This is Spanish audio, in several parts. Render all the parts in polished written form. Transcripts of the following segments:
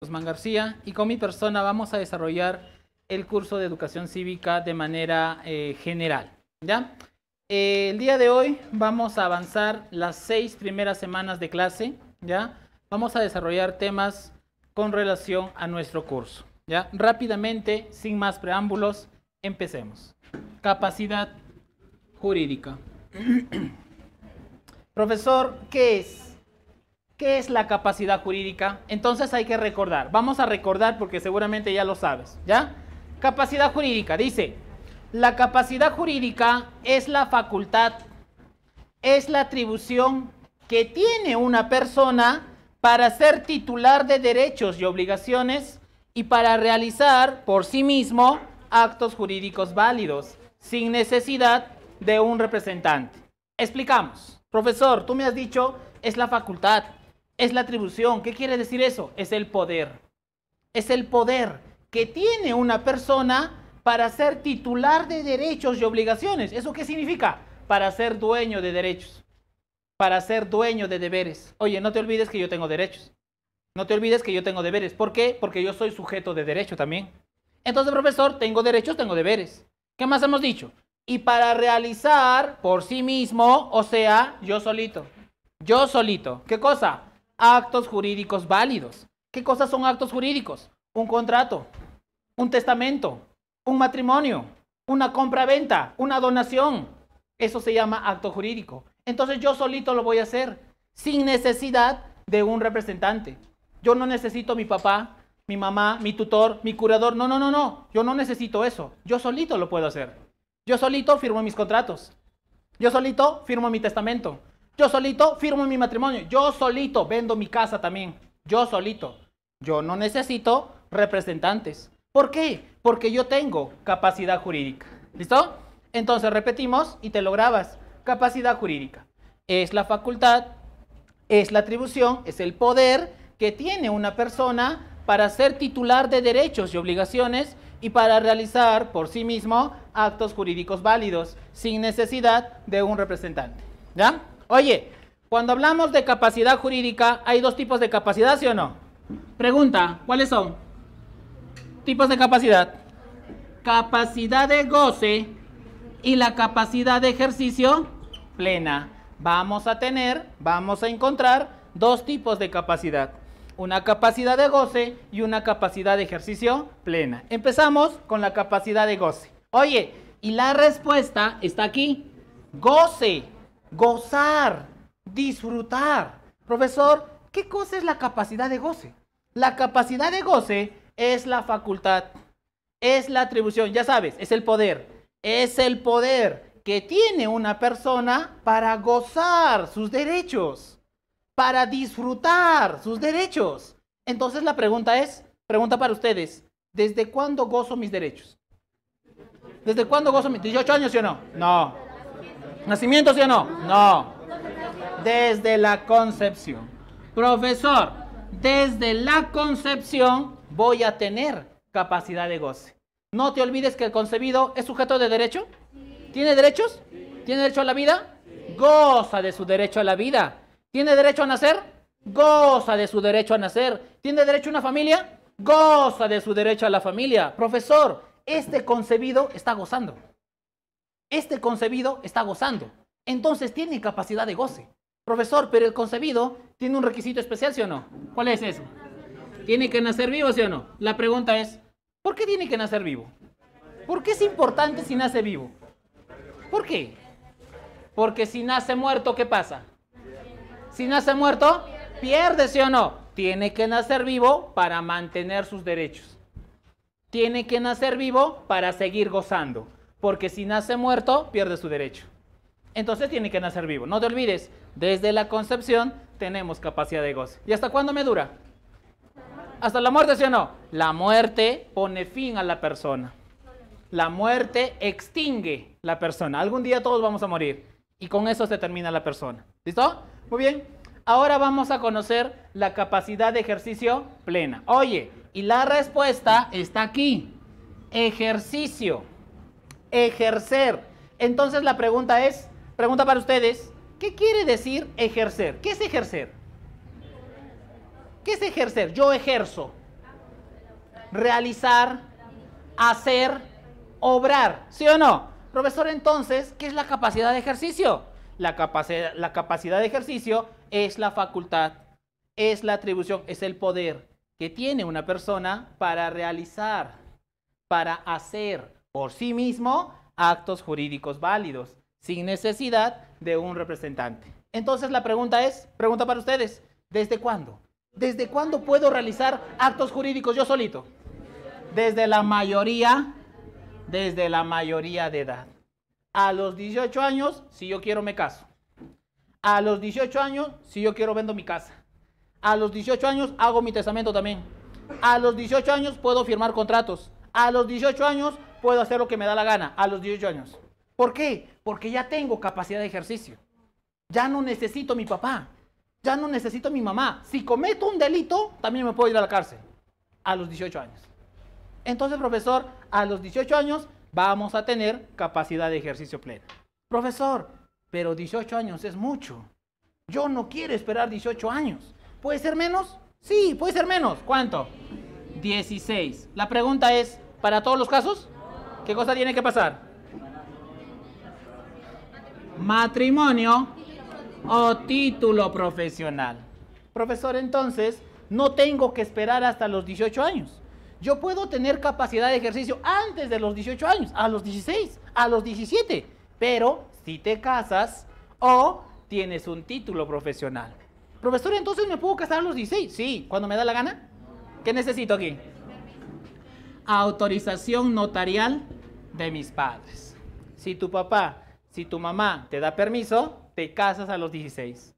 Guzmán García, y con mi persona vamos a desarrollar el curso de educación cívica de manera general, ¿ya? El día de hoy vamos a avanzar las 6 primeras semanas de clase, ¿ya? Vamos a desarrollar temas con relación a nuestro curso, ¿ya? Rápidamente, sin más preámbulos, empecemos. Capacidad jurídica. Profesor, ¿qué es? ¿Qué es la capacidad jurídica? Entonces hay que recordar. Vamos a recordar porque seguramente ya lo sabes, ¿ya? Capacidad jurídica, dice, la capacidad jurídica es la facultad, es la atribución que tiene una persona para ser titular de derechos y obligaciones y para realizar por sí mismo actos jurídicos válidos, sin necesidad de un representante. Explicamos. Profesor, tú me has dicho, es la facultad. Es la atribución. ¿Qué quiere decir eso? Es el poder. Es el poder que tiene una persona para ser titular de derechos y obligaciones. ¿Eso qué significa? Para ser dueño de derechos. Para ser dueño de deberes. Oye, no te olvides que yo tengo derechos. No te olvides que yo tengo deberes. ¿Por qué? Porque yo soy sujeto de derecho también. Entonces, profesor, tengo derechos, tengo deberes. ¿Qué más hemos dicho? Y para realizar por sí mismo, o sea, yo solito. Yo solito. ¿Qué cosa? Actos jurídicos válidos. ¿Qué cosas son actos jurídicos? Un contrato, un testamento, un matrimonio, una compra-venta, una donación. Eso se llama acto jurídico. Entonces yo solito lo voy a hacer sin necesidad de un representante. Yo no necesito mi papá, mi mamá, mi tutor, mi curador. No, no, no, no. Yo no necesito eso. Yo solito lo puedo hacer. Yo solito firmo mis contratos. Yo solito firmo mi testamento. Yo solito firmo mi matrimonio. Yo solito vendo mi casa también. Yo solito. Yo no necesito representantes. ¿Por qué? Porque yo tengo capacidad jurídica. ¿Listo? Entonces repetimos y te lo grabas. Capacidad jurídica. Es la facultad, es la atribución, es el poder que tiene una persona para ser titular de derechos y obligaciones y para realizar por sí mismo actos jurídicos válidos sin necesidad de un representante. ¿Ya? Oye, cuando hablamos de capacidad jurídica, ¿hay dos tipos de capacidad, sí o no? Pregunta, ¿cuáles son? Tipos de capacidad. Capacidad de goce y la capacidad de ejercicio plena. Vamos a encontrar dos tipos de capacidad. Una capacidad de goce y una capacidad de ejercicio plena. Empezamos con la capacidad de goce. Oye, y la respuesta está aquí. Goce. Gozar, disfrutar. Profesor, ¿qué cosa es la capacidad de goce? La capacidad de goce es la facultad, es la atribución, ya sabes, es el poder que tiene una persona para gozar sus derechos, para disfrutar sus derechos. Entonces la pregunta para ustedes, ¿desde cuándo gozo mis derechos? ¿Desde cuándo gozo mis 18 años, sí o no? No. ¿Nacimiento, sí o no? No. Desde la concepción. Profesor, desde la concepción voy a tener capacidad de goce. No te olvides que el concebido es sujeto de derecho. ¿Tiene derechos? ¿Tiene derecho a la vida? Goza de su derecho a la vida. ¿Tiene derecho a nacer? Goza de su derecho a nacer. ¿Tiene derecho a una familia? Goza de su derecho a la familia. Profesor, este concebido está gozando. Este concebido está gozando. Entonces tiene capacidad de goce. Profesor, pero el concebido tiene un requisito especial, ¿sí o no? ¿Cuál es eso? ¿Tiene que nacer vivo, sí o no? La pregunta es, ¿por qué tiene que nacer vivo? ¿Por qué es importante si nace vivo? ¿Por qué? Porque si nace muerto, ¿qué pasa? Si nace muerto, pierde, ¿sí o no? Tiene que nacer vivo para mantener sus derechos. Tiene que nacer vivo para seguir gozando. Porque si nace muerto, pierde su derecho. Entonces tiene que nacer vivo. No te olvides, desde la concepción tenemos capacidad de goce. ¿Y hasta cuándo me dura? ¿Hasta la muerte, sí o no? La muerte pone fin a la persona. La muerte extingue la persona. Algún día todos vamos a morir. Y con eso se termina la persona. ¿Listo? Muy bien. Ahora vamos a conocer la capacidad de ejercicio plena. Oye, y la respuesta está aquí. Ejercicio. Ejercer. Entonces la pregunta para ustedes, ¿qué quiere decir ejercer? ¿Qué es ejercer? ¿Qué es ejercer? Yo ejerzo. realizar, hacer, obrar. ¿Sí o no? Profesor, entonces, ¿qué es la capacidad de ejercicio? La capacidad de ejercicio es la facultad, es la atribución, es el poder que tiene una persona para realizar, para hacer por sí mismo actos jurídicos válidos, sin necesidad de un representante. Entonces la pregunta es, pregunta para ustedes, ¿desde cuándo? ¿Desde cuándo puedo realizar actos jurídicos yo solito? Desde la mayoría de edad. A los 18 años, si yo quiero me caso. A los 18 años, si yo quiero vendo mi casa. A los 18 años hago mi testamento también. A los 18 años puedo firmar contratos. A los 18 años puedo hacer lo que me da la gana. A los 18 años. ¿Por qué? Porque ya tengo capacidad de ejercicio. Ya no necesito a mi papá. Ya no necesito a mi mamá. Si cometo un delito, también me puedo ir a la cárcel. A los 18 años. Entonces, profesor, a los 18 años vamos a tener capacidad de ejercicio plena. Profesor, pero 18 años es mucho. Yo no quiero esperar 18 años. ¿Puede ser menos? Sí, puede ser menos. ¿Cuánto? 16. La pregunta es, ¿para todos los casos? ¿Qué cosa tiene que pasar? Matrimonio o título profesional. Profesor, entonces, no tengo que esperar hasta los 18 años. Yo puedo tener capacidad de ejercicio antes de los 18 años, a los 16, a los 17. Pero si te casas o tienes un título profesional. Profesor, entonces ¿me puedo casar a los 16? Sí, cuando me da la gana. ¿Qué necesito aquí? Autorización notarial de mis padres. Si tu papá, si tu mamá te da permiso, te casas a los 16.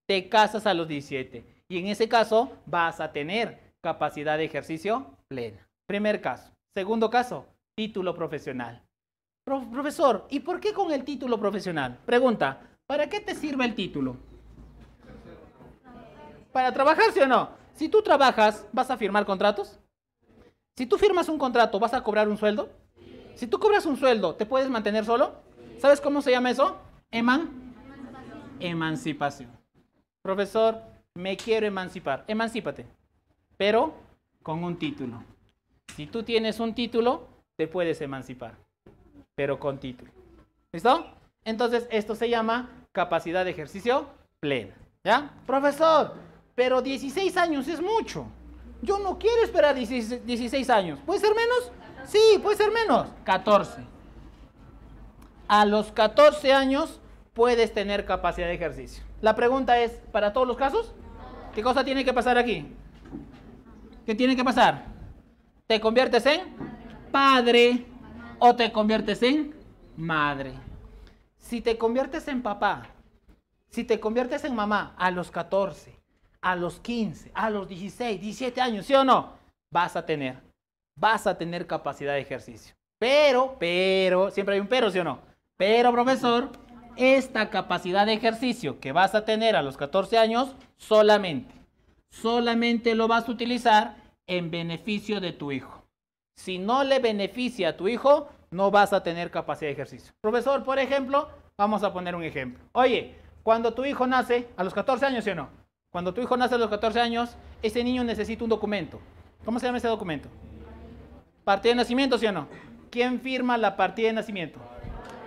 Te casas a los 17. Y en ese caso vas a tener capacidad de ejercicio plena. Primer caso. Segundo caso, título profesional. Profesor, ¿y por qué con el título profesional? Pregunta, ¿para qué te sirve el título? ¿Para trabajar, sí o no? Si tú trabajas, ¿vas a firmar contratos? Si tú firmas un contrato, ¿vas a cobrar un sueldo? Si tú cobras un sueldo, ¿te puedes mantener solo? ¿Sabes cómo se llama eso? Emancipación. Profesor, me quiero emancipar. Emancípate, pero con un título. Si tú tienes un título, te puedes emancipar, pero con título. ¿Listo? Entonces, esto se llama capacidad de ejercicio plena. ¿Ya? Profesor, pero 16 años es mucho. Yo no quiero esperar 16 años. ¿Puede ser menos? Sí, puede ser menos. 14. A los 14 años puedes tener capacidad de ejercicio. La pregunta es, ¿para todos los casos? ¿Qué cosa tiene que pasar aquí? ¿Qué tiene que pasar? ¿Te conviertes en padre o te conviertes en madre? Si te conviertes en papá, si te conviertes en mamá a los 14, a los 15, a los 16, 17 años, ¿sí o no? Vas a tener capacidad de ejercicio. Pero, siempre hay un pero, ¿sí o no? Pero, profesor, esta capacidad de ejercicio que vas a tener a los 14 años, solamente lo vas a utilizar en beneficio de tu hijo. Si no le beneficia a tu hijo, no vas a tener capacidad de ejercicio. Profesor, por ejemplo, vamos a poner un ejemplo. Oye, cuando tu hijo nace a los 14 años, ¿sí o no? Cuando tu hijo nace a los 14 años, ese niño necesita un documento. ¿Cómo se llama ese documento? ¿Partida de nacimiento, sí o no? ¿Quién firma la partida de nacimiento?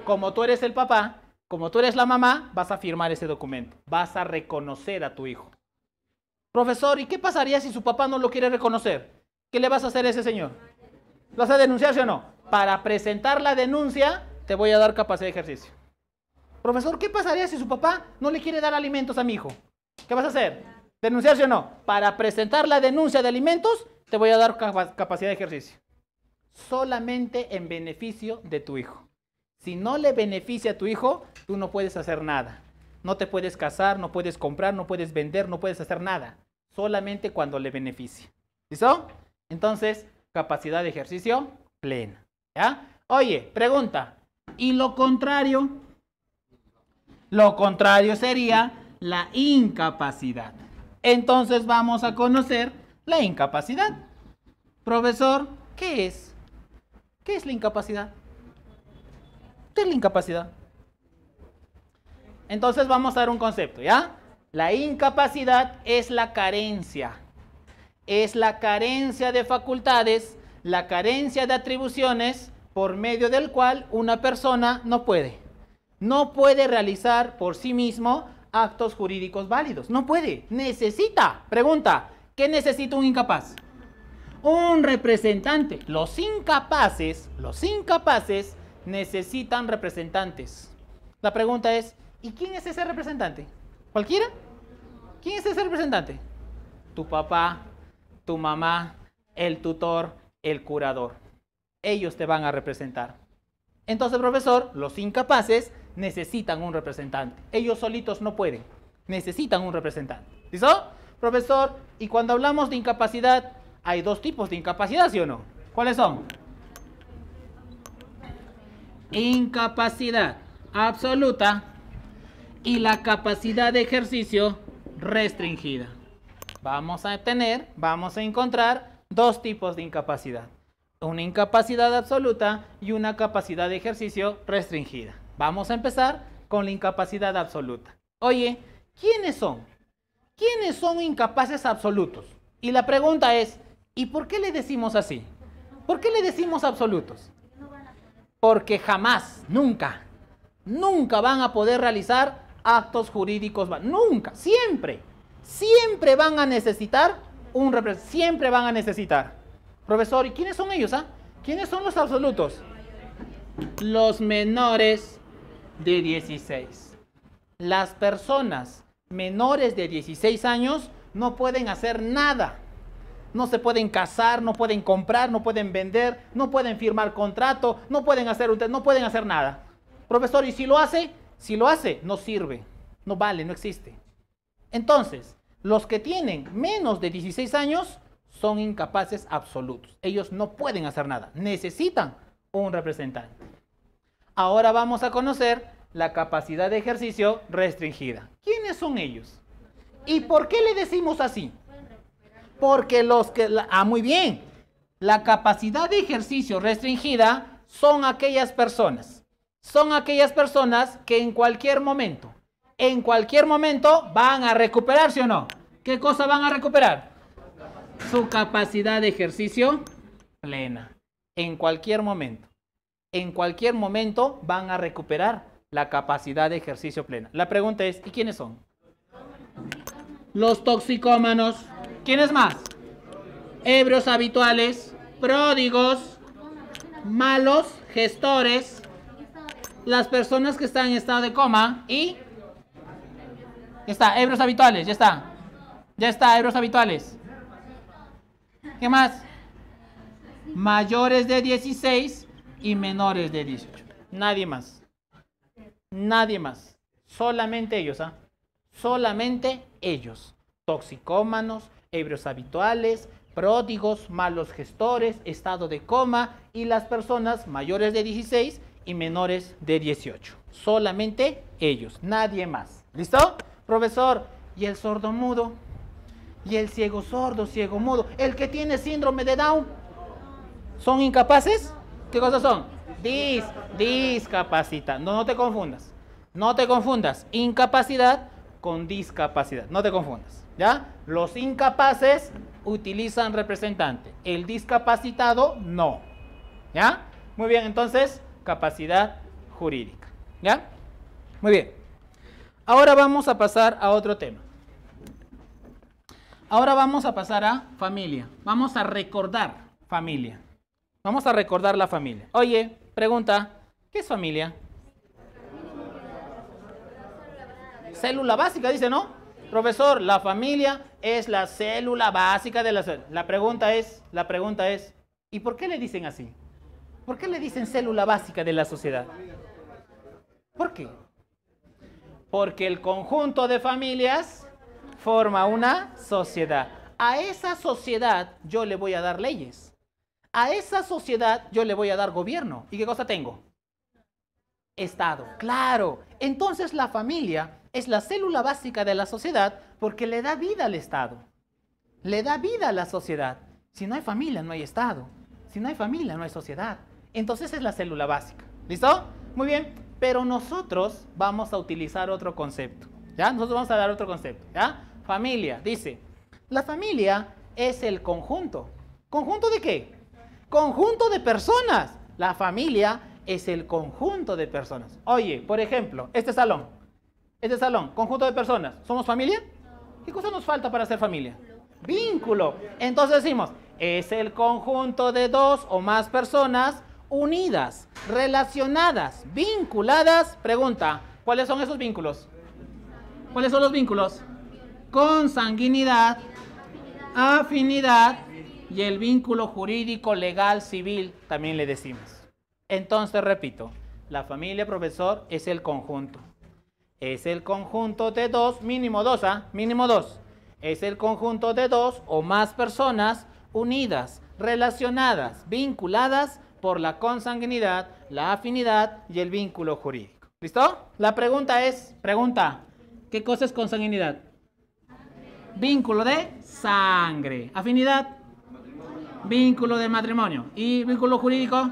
Como tú eres el papá, como tú eres la mamá, vas a firmar ese documento. Vas a reconocer a tu hijo. Profesor, ¿y qué pasaría si su papá no lo quiere reconocer? ¿Qué le vas a hacer a ese señor? ¿Lo vas a denunciar, sí o no? Para presentar la denuncia, te voy a dar capacidad de ejercicio. Profesor, ¿qué pasaría si su papá no le quiere dar alimentos a mi hijo? ¿Qué vas a hacer? ¿Denunciar, sí o no? Para presentar la denuncia de alimentos, te voy a dar capacidad de ejercicio. Solamente en beneficio de tu hijo. Si no le beneficia a tu hijo, tú no puedes hacer nada. No te puedes casar, no puedes comprar, no puedes vender, no puedes hacer nada. Solamente cuando le beneficie. ¿Listo? Entonces, capacidad de ejercicio plena. ¿Ya? Oye, pregunta. ¿Y lo contrario? Lo contrario sería la incapacidad. Entonces vamos a conocer la incapacidad. Profesor, ¿qué es? ¿Qué es la incapacidad? ¿Qué es la incapacidad? Entonces vamos a dar un concepto, ¿ya? La incapacidad es la carencia. es la carencia de facultades, la carencia de atribuciones por medio del cual una persona no puede realizar por sí mismo actos jurídicos válidos. No puede, necesita. Pregunta, ¿qué necesita un incapaz? Un representante. Los incapaces necesitan representantes. La pregunta es, ¿y quién es ese representante? ¿Cualquiera? ¿Quién es ese representante? Tu papá, tu mamá, el tutor, el curador. Ellos te van a representar. Entonces, profesor, los incapaces necesitan un representante. Ellos solitos no pueden. Necesitan un representante. ¿Listo? Profesor, y cuando hablamos de incapacidad, hay dos tipos de incapacidad, ¿sí o no? ¿Cuáles son? Incapacidad absoluta y la capacidad de ejercicio restringida. Vamos a encontrar dos tipos de incapacidad. Una incapacidad absoluta y una capacidad de ejercicio restringida. Vamos a empezar con la incapacidad absoluta. Oye, ¿quiénes son? ¿Quiénes son incapaces absolutos? Y la pregunta es, ¿y por qué le decimos así? ¿Por qué le decimos absolutos? Porque jamás, nunca van a poder realizar actos jurídicos. Nunca, siempre van a necesitar un representante. Siempre van a necesitar. Profesor, ¿y quiénes son ellos? ¿Quiénes son los absolutos? Los menores de 16. Las personas menores de 16 años no pueden hacer nada. No se pueden casar, no pueden comprar, no pueden vender, no pueden firmar contrato, no pueden hacer nada. Profesor, ¿y si lo hace? Si lo hace, no sirve, no vale, no existe. Entonces, los que tienen menos de 16 años son incapaces absolutos. Ellos no pueden hacer nada, necesitan un representante. Ahora vamos a conocer la capacidad de ejercicio restringida. ¿Quiénes son ellos? ¿Y por qué le decimos así? Porque muy bien, la capacidad de ejercicio restringida son aquellas personas que en cualquier momento van a recuperar, ¿sí o no? ¿Qué cosa van a recuperar? Su capacidad de ejercicio plena. En cualquier momento van a recuperar la capacidad de ejercicio plena. La pregunta es, ¿y quiénes son? Los toxicómanos. ¿Quiénes más? Ebrios habituales, pródigos, malos gestores, las personas que están en estado de coma y... Ya está, ebrios habituales, ya está, ebrios habituales. ¿Qué más? Mayores de 16 y menores de 18. Nadie más. Solamente ellos, Solamente ellos. Toxicómanos, ebrios habituales, pródigos, malos gestores, estado de coma y las personas mayores de 16 y menores de 18. Solamente ellos, nadie más. ¿Listo? Profesor, ¿y el sordomudo? ¿Y el ciego sordo, ciego mudo? ¿El que tiene síndrome de Down? ¿Son incapaces? ¿Qué cosas son? Discapacidad. No te confundas. No te confundas. Incapacidad con discapacidad. No te confundas. ¿Ya? Los incapaces utilizan representante. El discapacitado no. ¿Ya? Muy bien, entonces, capacidad jurídica. ¿Ya? Muy bien. Ahora vamos a pasar a otro tema. Ahora vamos a pasar a familia. Vamos a recordar familia. Vamos a recordar la familia. Oye, pregunta, ¿qué es familia? Célula básica, dice, ¿no? Profesor, la familia es la célula básica de la célula. La pregunta es, ¿y por qué le dicen así? ¿Por qué le dicen célula básica de la sociedad? ¿Por qué? Porque el conjunto de familias forma una sociedad. A esa sociedad yo le voy a dar leyes. A esa sociedad yo le voy a dar gobierno. ¿Y qué cosa tengo? Estado. Claro. Entonces la familia es la célula básica de la sociedad porque le da vida al Estado. Le da vida a la sociedad. Si no hay familia, no hay Estado. Si no hay familia, no hay sociedad. Entonces es la célula básica. ¿Listo? Muy bien. Pero nosotros vamos a utilizar otro concepto. ¿Ya? Nosotros vamos a dar otro concepto. ¿Ya? Familia. Dice, la familia es el conjunto. ¿Conjunto de qué? Conjunto de personas. La familia es el conjunto de personas. Oye, por ejemplo, este salón, conjunto de personas. ¿Somos familia? ¿Qué cosa nos falta para ser familia? Vínculo. Entonces decimos, es el conjunto de dos o más personas unidas, relacionadas, vinculadas. Pregunta, ¿cuáles son esos vínculos? ¿Cuáles son los vínculos? Consanguinidad, afinidad y el vínculo jurídico, legal, civil, también le decimos. Entonces, repito, la familia, profesor, es el conjunto. Es el conjunto de dos, mínimo dos, mínimo dos. Es el conjunto de dos o más personas unidas, relacionadas, vinculadas por la consanguinidad, la afinidad y el vínculo jurídico. ¿Listo? La pregunta es, ¿qué cosa es consanguinidad? Vínculo de sangre. Afinidad, vínculo de matrimonio. ¿Y vínculo jurídico?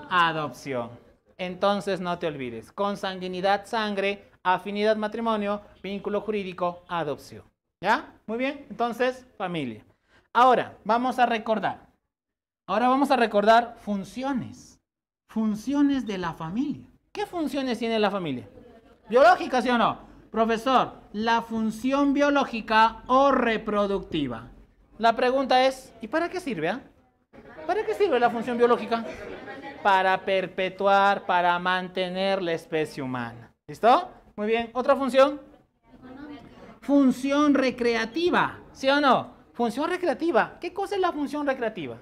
Adopción. Entonces no te olvides, consanguinidad, sangre, afinidad, matrimonio, vínculo jurídico, adopción. ¿Ya? Muy bien, entonces, familia. Ahora, vamos a recordar. Funciones. Funciones de la familia. ¿Qué funciones tiene la familia? ¿Biológica, sí o no? Profesor, ¿la función biológica o reproductiva? La pregunta es, ¿y para qué sirve? ¿Para qué sirve la función biológica? Para perpetuar, para mantener la especie humana. ¿Listo? Muy bien. ¿Otra función? Función recreativa, ¿sí o no? Función recreativa. ¿Qué cosa es la función recreativa?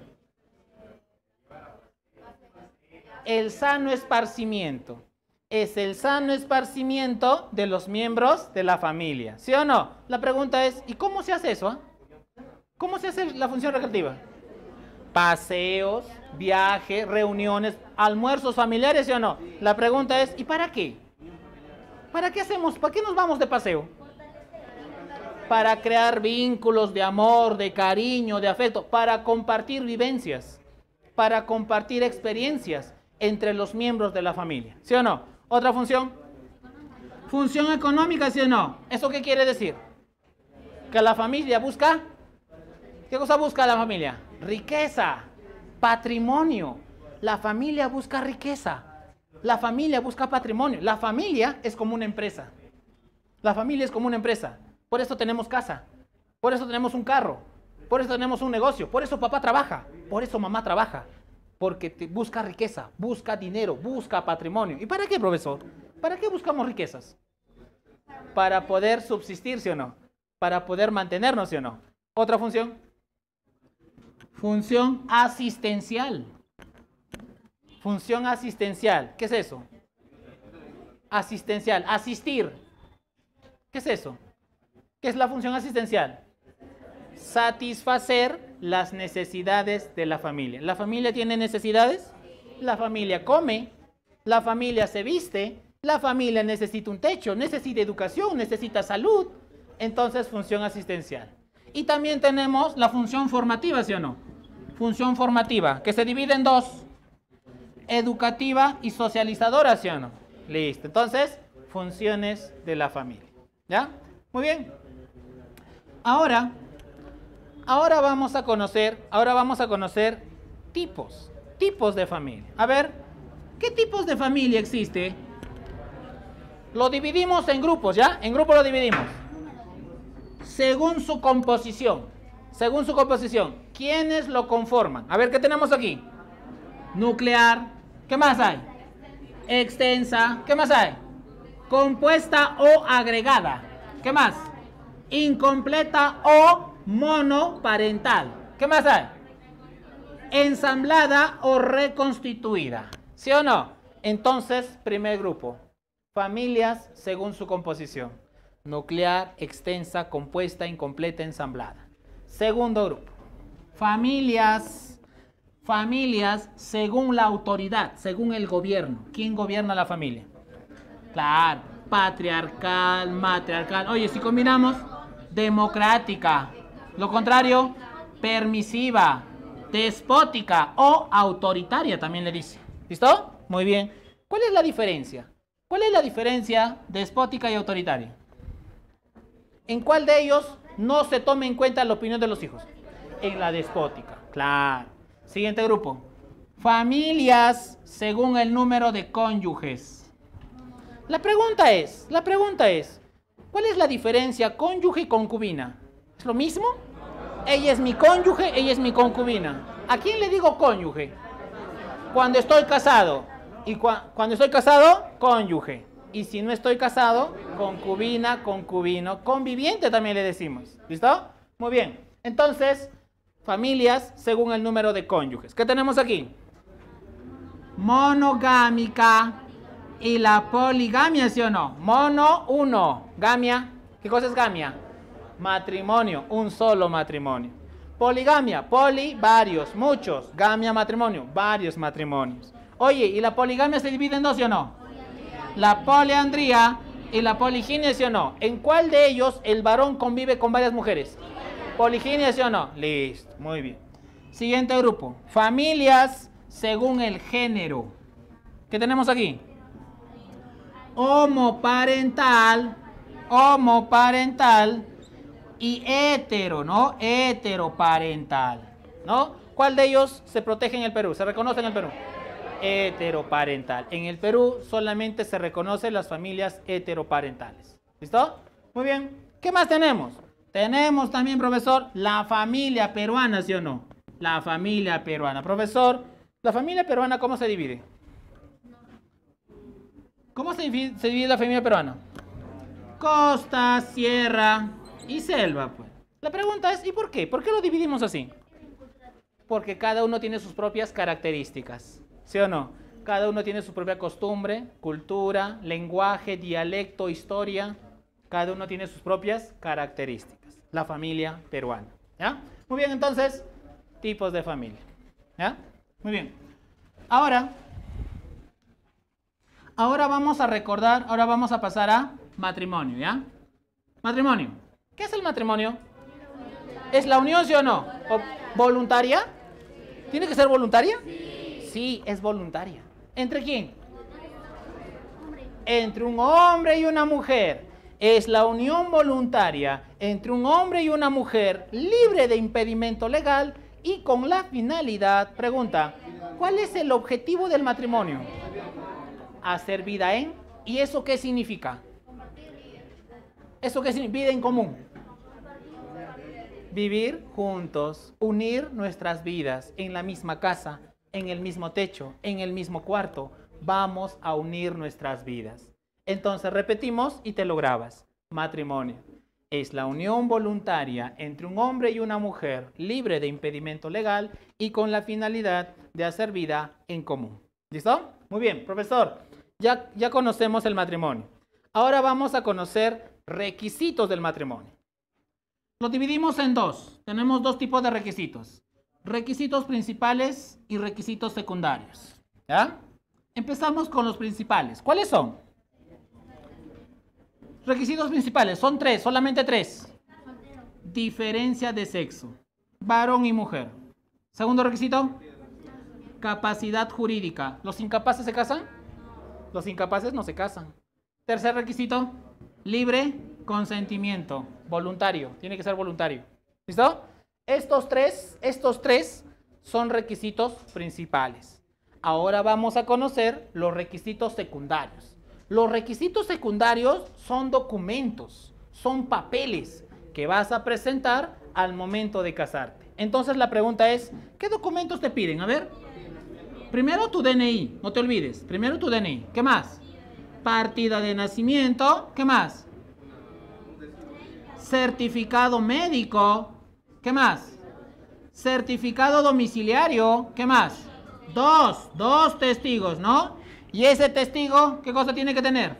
El sano esparcimiento. Es el sano esparcimiento de los miembros de la familia, ¿sí o no? La pregunta es, ¿y cómo se hace eso? ¿Cómo se hace la función recreativa? Paseos, viajes, reuniones, almuerzos familiares, ¿sí o no? La pregunta es, ¿y para qué? ¿Para qué hacemos? ¿Para qué nos vamos de paseo? Para crear vínculos de amor, de cariño, de afecto, para compartir vivencias, para compartir experiencias entre los miembros de la familia, ¿sí o no? ¿Otra función? Función económica, ¿sí o no? ¿Eso qué quiere decir? Que la familia busca, ¿qué cosa busca la familia? Riqueza, patrimonio. La familia busca riqueza, la familia busca patrimonio. La familia es como una empresa. La familia es como una empresa. Por eso tenemos casa, por eso tenemos un carro, por eso tenemos un negocio, por eso papá trabaja, por eso mamá trabaja, porque busca riqueza, busca dinero, busca patrimonio. ¿Y para qué, profesor? ¿Para qué buscamos riquezas? Para poder subsistir, ¿sí o no? Para poder mantenernos, ¿sí o no? ¿Otra función? Función asistencial. Función asistencial. ¿Qué es eso? Asistencial, asistir. ¿Qué es eso? ¿Qué es la función asistencial? Satisfacer las necesidades de la familia. ¿La familia tiene necesidades? La familia come, la familia se viste, la familia necesita un techo, necesita educación, necesita salud. Entonces, función asistencial. Y también tenemos la función formativa, ¿sí o no? Función formativa, que se divide en dos. Educativa y socializadora, ¿sí o no? Listo. Entonces, funciones de la familia. ¿Ya? Muy bien. Ahora vamos a conocer tipos de familia. A ver, ¿qué tipos de familia existe? Lo dividimos en grupos, ¿ya? En grupos lo dividimos. Según su composición. ¿Quiénes lo conforman? A ver, ¿qué tenemos aquí? Nuclear. ¿Qué más hay? Extensa. ¿Qué más hay? Compuesta o agregada. ¿Qué más? Incompleta o monoparental. ¿Qué más hay? Ensamblada o reconstituida. ¿Sí o no? Entonces, primer grupo. Familias según su composición. Nuclear, extensa, compuesta, incompleta, ensamblada. Segundo grupo. Familias según la autoridad, según el gobierno. ¿Quién gobierna la familia? Claro, patriarcal, matriarcal. Oye, si combinamos, democrática. Lo contrario, permisiva, despótica o autoritaria, también le dice. ¿Listo? Muy bien. ¿Cuál es la diferencia? ¿Cuál es la diferencia despótica y autoritaria? ¿En cuál de ellos no se toma en cuenta la opinión de los hijos? En la despótica, claro. Siguiente grupo. Familias según el número de cónyuges. La pregunta es, ¿cuál es la diferencia cónyuge y concubina? ¿Es lo mismo? Ella es mi cónyuge, ella es mi concubina. ¿A quién le digo cónyuge? Cuando estoy casado. Y cuando estoy casado, cónyuge. Y si no estoy casado, concubina, concubino, conviviente también le decimos. ¿Listo? Muy bien. Entonces, familias según el número de cónyuges. ¿Qué tenemos aquí? Monogámica y la poligamia, ¿sí o no? Mono, uno. Gamia, ¿qué cosa es gamia? Matrimonio, un solo matrimonio. Poligamia, poli, varios, muchos. Gamia, matrimonio, varios matrimonios. Oye, ¿y la poligamia se divide en dos, sí o no? La poliandría y la poliginia, ¿sí o no? ¿En cuál de ellos el varón convive con varias mujeres? Poliginia, ¿sí o no? Listo, muy bien. Siguiente grupo. Familias según el género. ¿Qué tenemos aquí? Homoparental y hetero, ¿no? Heteroparental, ¿no? ¿Cuál de ellos se protege en el Perú? ¿Se reconoce en el Perú? Heteroparental. En el Perú solamente se reconocen las familias heteroparentales. ¿Listo? Muy bien. ¿Qué más tenemos? Tenemos también, profesor, la familia peruana, ¿sí o no? La familia peruana. Profesor, ¿la familia peruana cómo se divide? ¿Cómo se divide la familia peruana? Costa, sierra y selva, pues. La pregunta es, ¿y por qué? ¿Por qué lo dividimos así? Porque cada uno tiene sus propias características, ¿sí o no? Cada uno tiene su propia costumbre, cultura, lenguaje, dialecto, historia. Cada uno tiene sus propias características. La familia peruana, ¿ya? Muy bien, entonces, tipos de familia, ¿ya? Muy bien. Ahora vamos a recordar, ahora vamos a pasar a matrimonio, ¿ya? Matrimonio. ¿Qué es el matrimonio? ¿Es la unión, sí o no? ¿Voluntaria? ¿Tiene que ser voluntaria? Sí, es voluntaria. ¿Entre quién? Entre un hombre y una mujer. Es la unión voluntaria entre un hombre y una mujer libre de impedimento legal y con la finalidad, pregunta, ¿cuál es el objetivo del matrimonio? Hacer vida en, ¿y eso qué significa? ¿Eso qué significa? Vida en común. Vivir juntos, unir nuestras vidas en la misma casa, en el mismo techo, en el mismo cuarto. Vamos a unir nuestras vidas. Entonces repetimos y te lo grabas. Matrimonio es la unión voluntaria entre un hombre y una mujer libre de impedimento legal y con la finalidad de hacer vida en común. ¿Listo? Muy bien, profesor. Ya conocemos el matrimonio. Ahora vamos a conocer requisitos del matrimonio. Lo dividimos en dos. Tenemos dos tipos de requisitos. Requisitos principales y requisitos secundarios. ¿Ya? Empezamos con los principales. ¿Cuáles son? Requisitos principales. Son tres, solamente tres. Diferencia de sexo. Varón y mujer. Segundo requisito. Capacidad jurídica. ¿Los incapaces se casan? Los incapaces no se casan. Tercer requisito. Libre consentimiento. Voluntario. Tiene que ser voluntario. ¿Listo? Estos tres son requisitos principales. Ahora vamos a conocer los requisitos secundarios. Los requisitos secundarios son documentos, son papeles que vas a presentar al momento de casarte. Entonces la pregunta es, ¿qué documentos te piden? A ver. Primero tu DNI, no te olvides. Primero tu DNI. ¿Qué más? Partida de nacimiento. ¿Qué más? Certificado médico. ¿Qué más? Certificado domiciliario. ¿Qué más? Dos testigos, ¿no? Y ese testigo, ¿qué cosa tiene que tener?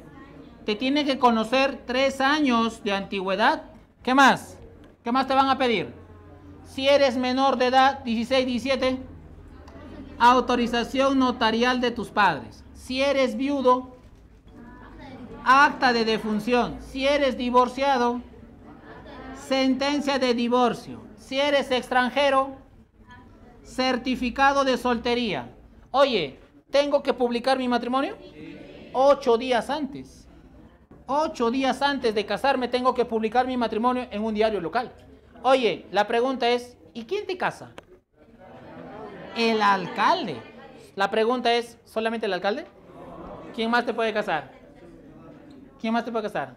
Te tiene que conocer 3 años de antigüedad. ¿Qué más? ¿Qué más te van a pedir? Si eres menor de edad, 16, 17, autorización notarial de tus padres. Si eres viudo, acta de defunción. Si eres divorciado, sentencia de divorcio. Si eres extranjero, certificado de soltería. Oye, ¿tengo que publicar mi matrimonio? 8 días antes. 8 días antes de casarme tengo que publicar mi matrimonio en un diario local. Oye, la pregunta es, ¿Y quién te casa? El alcalde. La pregunta es, ¿solamente el alcalde? ¿Quién más te puede casar? ¿Quién más te puede casar?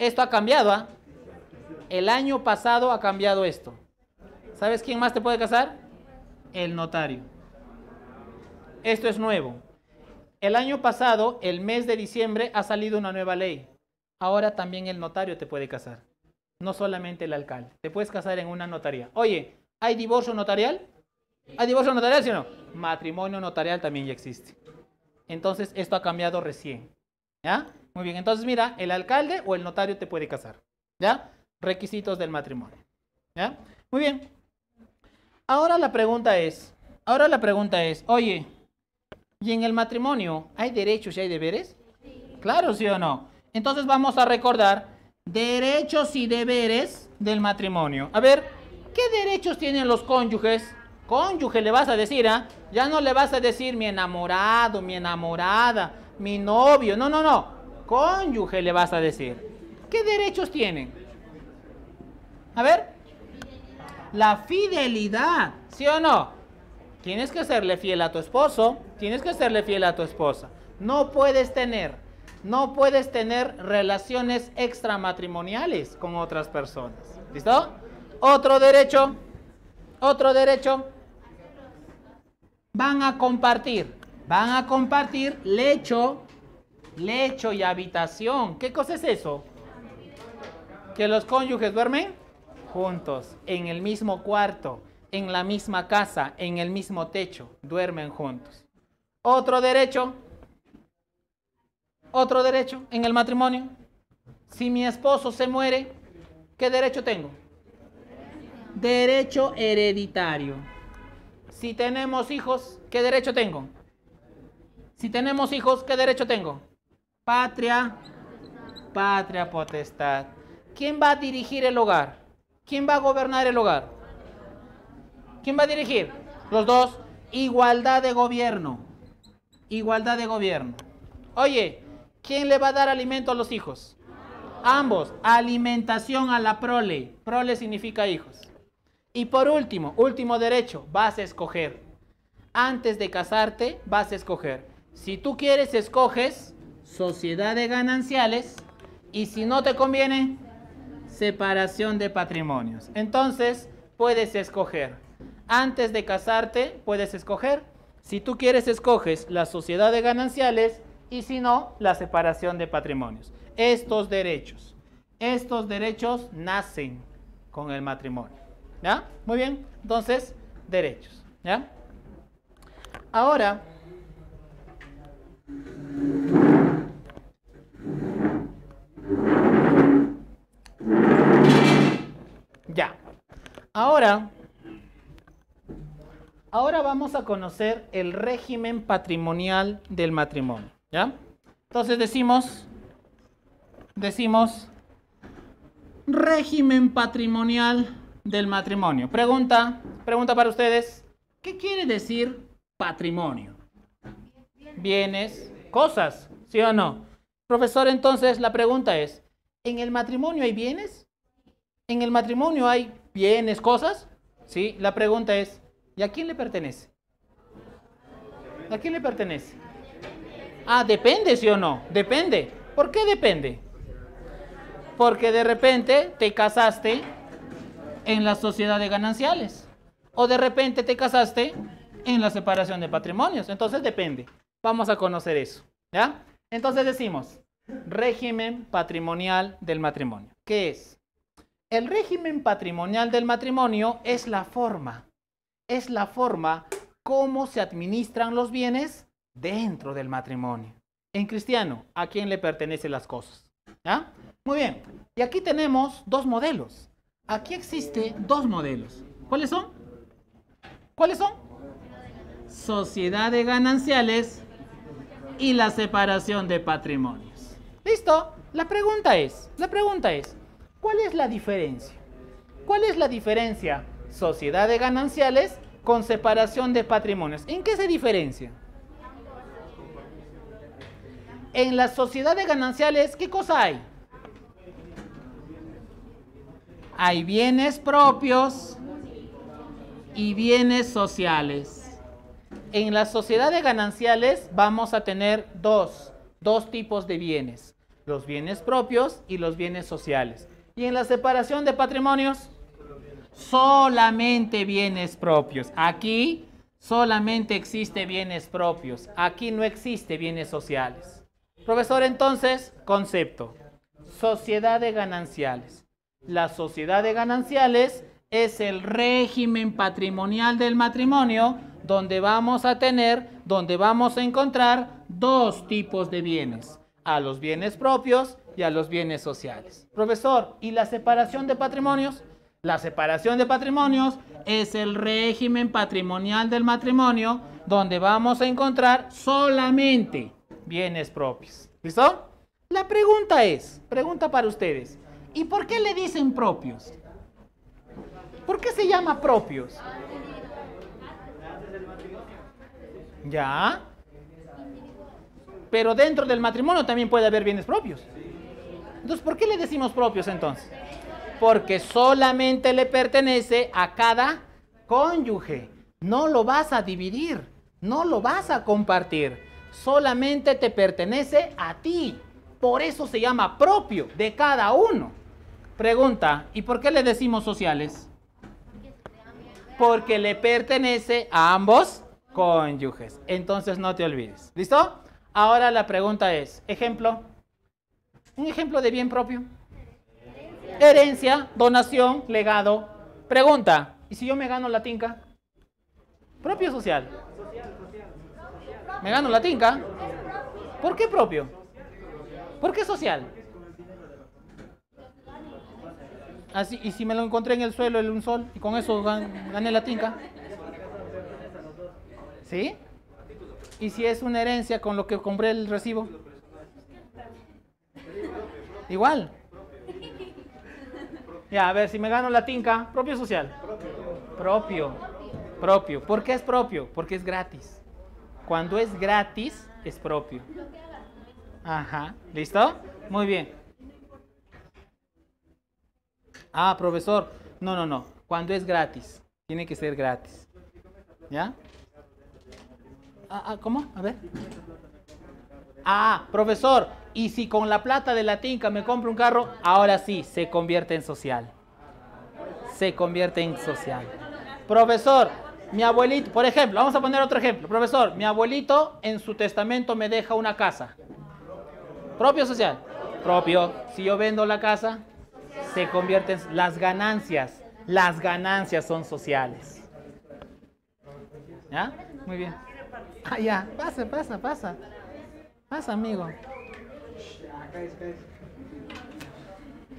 Esto ha cambiado, ¿ah? El año pasado ha cambiado esto. ¿Sabes quién más te puede casar? El notario. Esto es nuevo. El año pasado, el mes de diciembre, ha salido una nueva ley. Ahora también el notario te puede casar. No solamente el alcalde. Te puedes casar en una notaría. Oye, ¿hay divorcio notarial? ¿Hay divorcio notarial, sí o no? Matrimonio notarial también ya existe. Entonces, esto ha cambiado recién. ¿Ya? Muy bien. Entonces, mira, el alcalde o el notario te puede casar. ¿Ya? Requisitos del matrimonio. ¿Ya? Muy bien. Ahora la pregunta es, oye, ¿y en el matrimonio hay derechos y hay deberes? Claro, ¿sí o no? Entonces vamos a recordar derechos y deberes del matrimonio. A ver, ¿qué derechos tienen los cónyuges? Cónyuge le vas a decir, ¿ah? Ya no le vas a decir mi enamorado, mi enamorada, mi novio. No, no, no. Cónyuge le vas a decir. ¿Qué derechos tienen? A ver. La fidelidad, ¿sí o no? Tienes que serle fiel a tu esposo, tienes que serle fiel a tu esposa. No puedes tener relaciones extramatrimoniales con otras personas. ¿Listo? Otro derecho. Van a compartir lecho y habitación. ¿Qué cosa es eso? Que los cónyuges duermen juntos, en el mismo cuarto, en la misma casa, en el mismo techo, duermen juntos. Otro derecho en el matrimonio. Si mi esposo se muere, ¿qué derecho tengo? Derecho hereditario. Si tenemos hijos, ¿qué derecho tengo? Si tenemos hijos, ¿qué derecho tengo? Patria potestad. ¿Quién va a dirigir el hogar? ¿Quién va a gobernar el hogar? ¿Quién va a dirigir? Los dos. Igualdad de gobierno. Oye, ¿quién le va a dar alimento a los hijos? Ambos. Alimentación a la prole. Prole significa hijos. Y por último derecho, vas a escoger. Antes de casarte, vas a escoger. Si tú quieres, escoges sociedad de gananciales. Y si no te conviene, separación de patrimonios. Entonces, puedes escoger. Antes de casarte, puedes escoger. Si tú quieres, escoges la sociedad de gananciales y si no, la separación de patrimonios. Estos derechos nacen con el matrimonio. ¿Ya? Muy bien. Entonces, derechos. ¿Ya? Ahora, Ahora vamos a conocer el régimen patrimonial del matrimonio, ¿ya? Entonces decimos régimen patrimonial del matrimonio. Pregunta para ustedes, ¿qué quiere decir patrimonio? Bienes, cosas, ¿sí o no? Profesor, entonces la pregunta es, ¿en el matrimonio hay bienes? ¿En el matrimonio hay bienes, cosas? Sí, la pregunta es, ¿y a quién le pertenece? ¿A quién le pertenece? Ah, depende, ¿sí o no? Depende. ¿Por qué depende? Porque de repente te casaste en la sociedad de gananciales. O de repente te casaste en la separación de patrimonios. Entonces depende. Vamos a conocer eso. ¿Ya? Entonces decimos, régimen patrimonial del matrimonio. ¿Qué es? El régimen patrimonial del matrimonio es la forma cómo se administran los bienes dentro del matrimonio. En cristiano, ¿a quién le pertenecen las cosas? ¿Ya? Muy bien. Y aquí tenemos dos modelos. Aquí existen dos modelos. ¿Cuáles son? Sociedad de gananciales y la separación de patrimonios. ¿Listo? La pregunta es, ¿cuál es la diferencia? ¿Cuál es la diferencia? Sociedad de gananciales con separación de patrimonios. ¿En qué se diferencia? En la sociedad de gananciales, ¿qué cosa hay? Hay bienes propios y bienes sociales. En las sociedades gananciales vamos a tener dos tipos de bienes, los bienes propios y los bienes sociales. Y en la separación de patrimonios, solamente bienes propios. Aquí solamente existe bienes propios, aquí no existe bienes sociales. Profesor, entonces, concepto, sociedad de gananciales. La sociedad de gananciales es el régimen patrimonial del matrimonio donde vamos a encontrar dos tipos de bienes, a los bienes propios y a los bienes sociales. Profesor, ¿y la separación de patrimonios? La separación de patrimonios es el régimen patrimonial del matrimonio donde vamos a encontrar solamente bienes propios. ¿Listo? La pregunta para ustedes, ¿y por qué le dicen propios? ¿Por qué se llama propios? Ya. Pero dentro del matrimonio también puede haber bienes propios. Entonces, ¿por qué le decimos propios entonces? Porque solamente le pertenece a cada cónyuge. No lo vas a dividir, no lo vas a compartir. Solamente te pertenece a ti. Por eso se llama propio de cada uno. Pregunta, ¿y por qué le decimos sociales? Porque le pertenece a ambos cónyuges. Entonces no te olvides. ¿Listo? Ahora la pregunta es, ejemplo. Un ejemplo de bien propio. Herencia, donación, legado. Pregunta, ¿y si yo me gano la tinca? ¿Propio o social? ¿Me gano la tinca? ¿Por qué propio? ¿Por qué social? Así, ¿y si me lo encontré en el suelo un sol y con eso gané la tinca? ¿Sí? ¿Y si es una herencia con lo que compré el recibo? Igual. Ya, a ver, si me gano la tinca, ¿propio o social? Propio. ¿Por qué es propio? Porque es gratis. Cuando es gratis, es propio. Ajá, ¿listo? Muy bien. Ah, profesor, no. Cuando es gratis, tiene que ser gratis. ¿Ya? ¿Cómo? A ver. Ah, profesor, y si con la plata de la tinca me compro un carro, ahora sí, se convierte en social. Se convierte en social. Profesor, mi abuelito, por ejemplo, vamos a poner otro ejemplo. Profesor, mi abuelito en su testamento me deja una casa. ¿Propio o social? Propio. Si yo vendo la casa, se convierte en las ganancias. Las ganancias son sociales. ¿Ya? Muy bien. Ah, ya. Pasa. Pasa, amigo.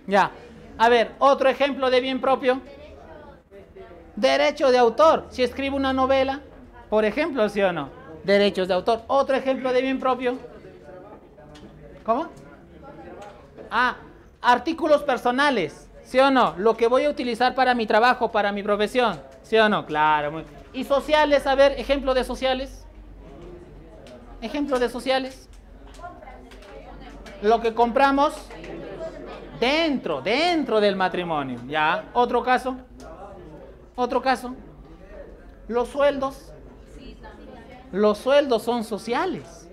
Ya. A ver, otro ejemplo de bien propio. Derecho de autor. Si escribo una novela, por ejemplo, ¿sí o no? Derechos de autor. Otro ejemplo de bien propio. ¿Cómo? Ah, artículos personales. ¿Sí o no? Lo que voy a utilizar para mi trabajo, para mi profesión. ¿Sí o no? Claro. ¿Y sociales? A ver, ejemplo de sociales. Ejemplo de sociales. Lo que compramos dentro del matrimonio. Ya. Otro caso. Los sueldos. Los sueldos son sociales.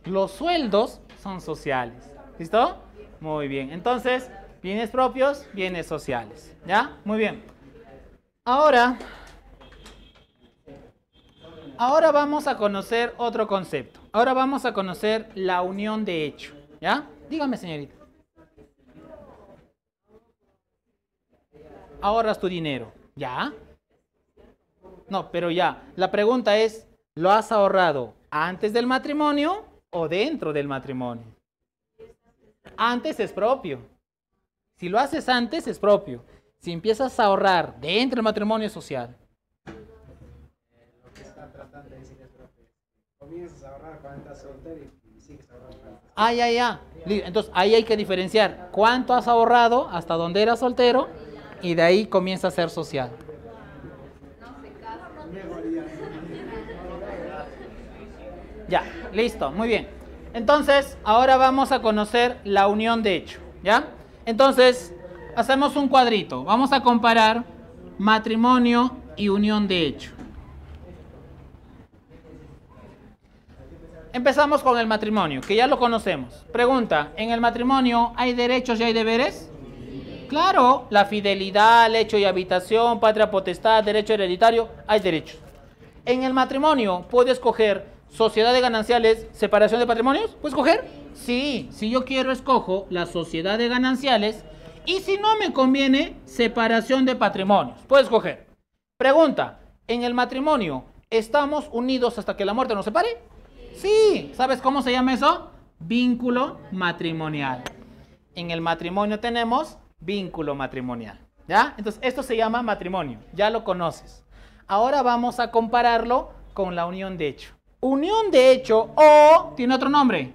Los sueldos son sociales. ¿Listo? Muy bien. Entonces, bienes propios, bienes sociales. ¿Ya? Muy bien. Ahora vamos a conocer otro concepto. Ahora vamos a conocer la unión de hecho. ¿Ya? Dígame, señorita. Ahorras tu dinero. ¿Ya? No, pero ya. La pregunta es, ¿lo has ahorrado antes del matrimonio o dentro del matrimonio? Antes es propio. Si lo haces antes es propio. Si empiezas a ahorrar dentro del matrimonio es social. Lo que está tratando de decir es propio. Comienzas a ahorrar cuando estás soltero y sigues ahorrando. Ya. Entonces ahí hay que diferenciar cuánto has ahorrado hasta donde eras soltero y de ahí comienza a ser social. Ya, listo, muy bien. Entonces, ahora vamos a conocer la unión de hecho, ¿ya? Entonces, hacemos un cuadrito. Vamos a comparar matrimonio y unión de hecho. Empezamos con el matrimonio, que ya lo conocemos. Pregunta, ¿en el matrimonio hay derechos y hay deberes? Claro, la fidelidad, lecho y habitación, patria potestad, derecho hereditario, hay derechos. En el matrimonio, ¿puedo escoger sociedad de gananciales, separación de patrimonios? ¿Puedo escoger? Sí, si yo quiero escojo la sociedad de gananciales y si no me conviene, separación de patrimonios. Puedo escoger. Pregunta, ¿en el matrimonio estamos unidos hasta que la muerte nos separe? Sí, ¿sabes cómo se llama eso? Vínculo matrimonial. En el matrimonio tenemos vínculo matrimonial, ¿ya? Entonces, esto se llama matrimonio, ya lo conoces. Ahora vamos a compararlo con la unión de hecho. Unión de hecho o, ¿tiene otro nombre?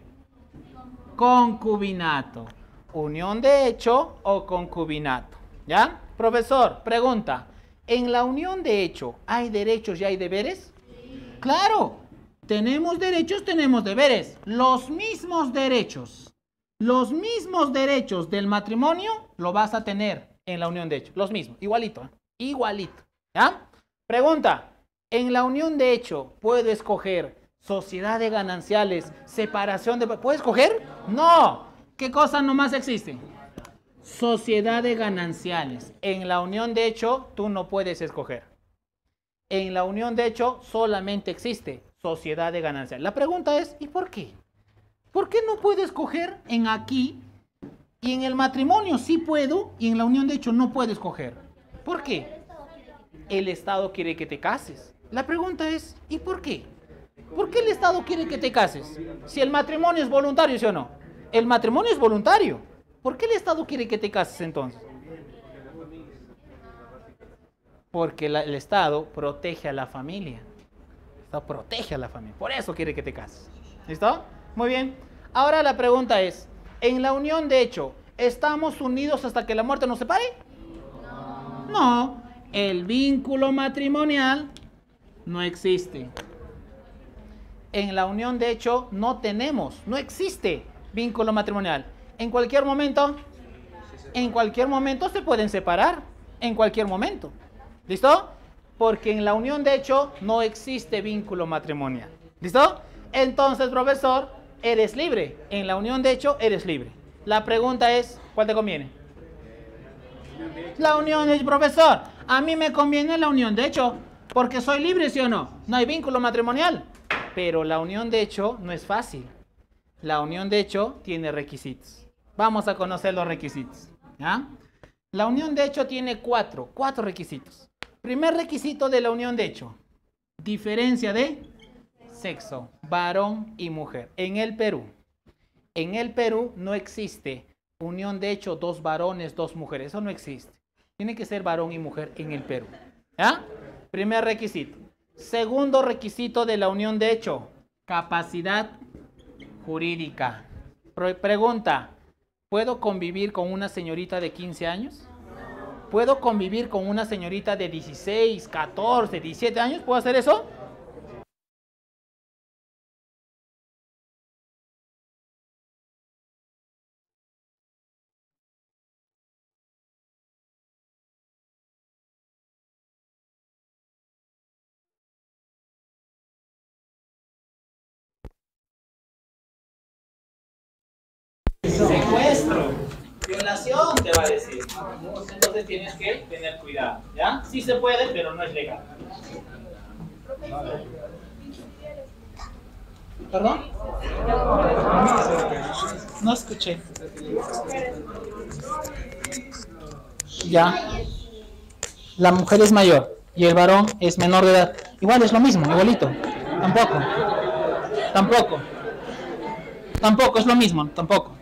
Concubinato. Unión de hecho o concubinato, ¿ya? Profesor, pregunta, ¿en la unión de hecho hay derechos y hay deberes? Claro, tenemos derechos, tenemos deberes. Los mismos derechos del matrimonio lo vas a tener en la unión de hecho. Los mismos, igualito, ¿eh? Igualito, ¿ya? Pregunta, ¿en la unión de hecho puedo escoger sociedad de gananciales, separación de... ¿Puedo escoger? No. ¿Qué cosa nomás existe? Sociedad de gananciales. En la unión de hecho tú no puedes escoger. En la unión de hecho solamente existe sociedad de gananciales. La pregunta es, ¿y por qué? ¿Por qué no puedo escoger en aquí y en el matrimonio sí puedo y en la unión de hecho no puedo escoger? ¿Por qué? El Estado quiere que te cases. La pregunta es, ¿y por qué? ¿Por qué el Estado quiere que te cases? Si el matrimonio es voluntario, ¿sí o no? El matrimonio es voluntario. ¿Por qué el Estado quiere que te cases entonces? Porque el Estado protege a la familia. El Estado protege a la familia. Por eso quiere que te cases. ¿Listo? Muy bien. Ahora la pregunta es, ¿en la unión de hecho, estamos unidos hasta que la muerte nos separe? No. El vínculo matrimonial no existe. En la unión de hecho no existe vínculo matrimonial. En cualquier momento se pueden separar. En cualquier momento. ¿Listo? Porque en la unión de hecho no existe vínculo matrimonial. ¿Listo? Entonces, profesor, eres libre. En la unión de hecho eres libre. La pregunta es, ¿cuál te conviene? La unión de hecho, profesor. A mí me conviene la unión de hecho. Porque soy libre, ¿sí o no? No hay vínculo matrimonial. Pero la unión de hecho no es fácil. La unión de hecho tiene requisitos. Vamos a conocer los requisitos, ¿ya? La unión de hecho tiene cuatro requisitos. Primer requisito de la unión de hecho, diferencia de sexo, varón y mujer. En el Perú no existe unión de hecho, dos varones, dos mujeres. Eso no existe. Tiene que ser varón y mujer en el Perú, ¿ya? Primer requisito. Segundo requisito de la unión de hecho, capacidad jurídica. Pregunta, ¿puedo convivir con una señorita de 15 años? ¿Puedo convivir con una señorita de 16, 14, 17 años? ¿Puedo hacer eso? Secuestro, violación te va a decir. Entonces tienes que tener cuidado, ¿ya? Sí se puede, pero no es legal. ¿Perdón? No escuché. Ya. La mujer es mayor y el varón es menor de edad. Igual es lo mismo, igualito. Tampoco es lo mismo, tampoco.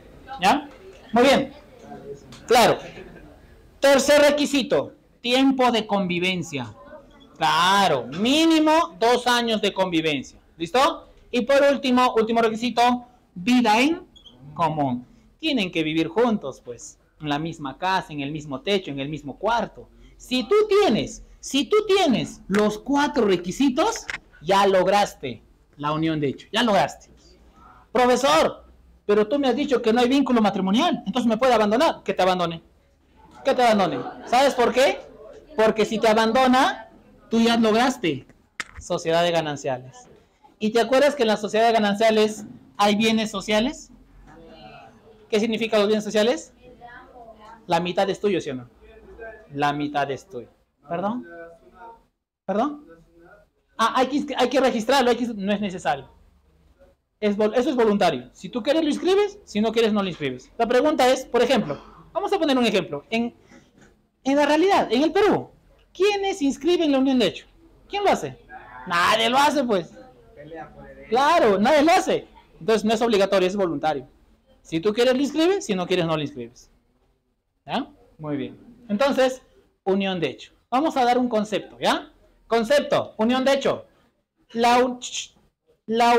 ¿Ya? Muy bien. Claro. Tercer requisito, tiempo de convivencia. Claro, mínimo 2 años de convivencia. ¿Listo? Y por último requisito, vida en común. Tienen que vivir juntos, pues, en la misma casa, en el mismo techo, en el mismo cuarto. Si tú tienes los 4 requisitos, ya lograste la unión de hecho. Ya lograste. Profesor, pero tú me has dicho que no hay vínculo matrimonial, entonces me puede abandonar. Que te abandone. ¿Sabes por qué? Porque si te abandona, Tú ya lograste sociedad de gananciales. ¿Y te acuerdas que en la sociedad de gananciales hay bienes sociales? ¿Qué significa los bienes sociales? La mitad es tuyo, ¿sí o no? La mitad es tuyo. ¿Perdón? ¿Perdón? Ah, hay que registrarlo, no es necesario. Eso es voluntario. Si tú quieres lo inscribes, si no quieres no lo inscribes. La pregunta es, por ejemplo, vamos a poner un ejemplo. En la realidad, en el Perú, ¿quiénes inscriben la unión de hecho? ¿Quién lo hace? Nadie lo hace, pues. Claro, nadie lo hace. Entonces no es obligatorio, es voluntario. Si tú quieres lo inscribes, si no quieres no lo inscribes. ¿Ya? Muy bien. Entonces, unión de hecho. Vamos a dar un concepto, ¿ya? Concepto, unión de hecho. La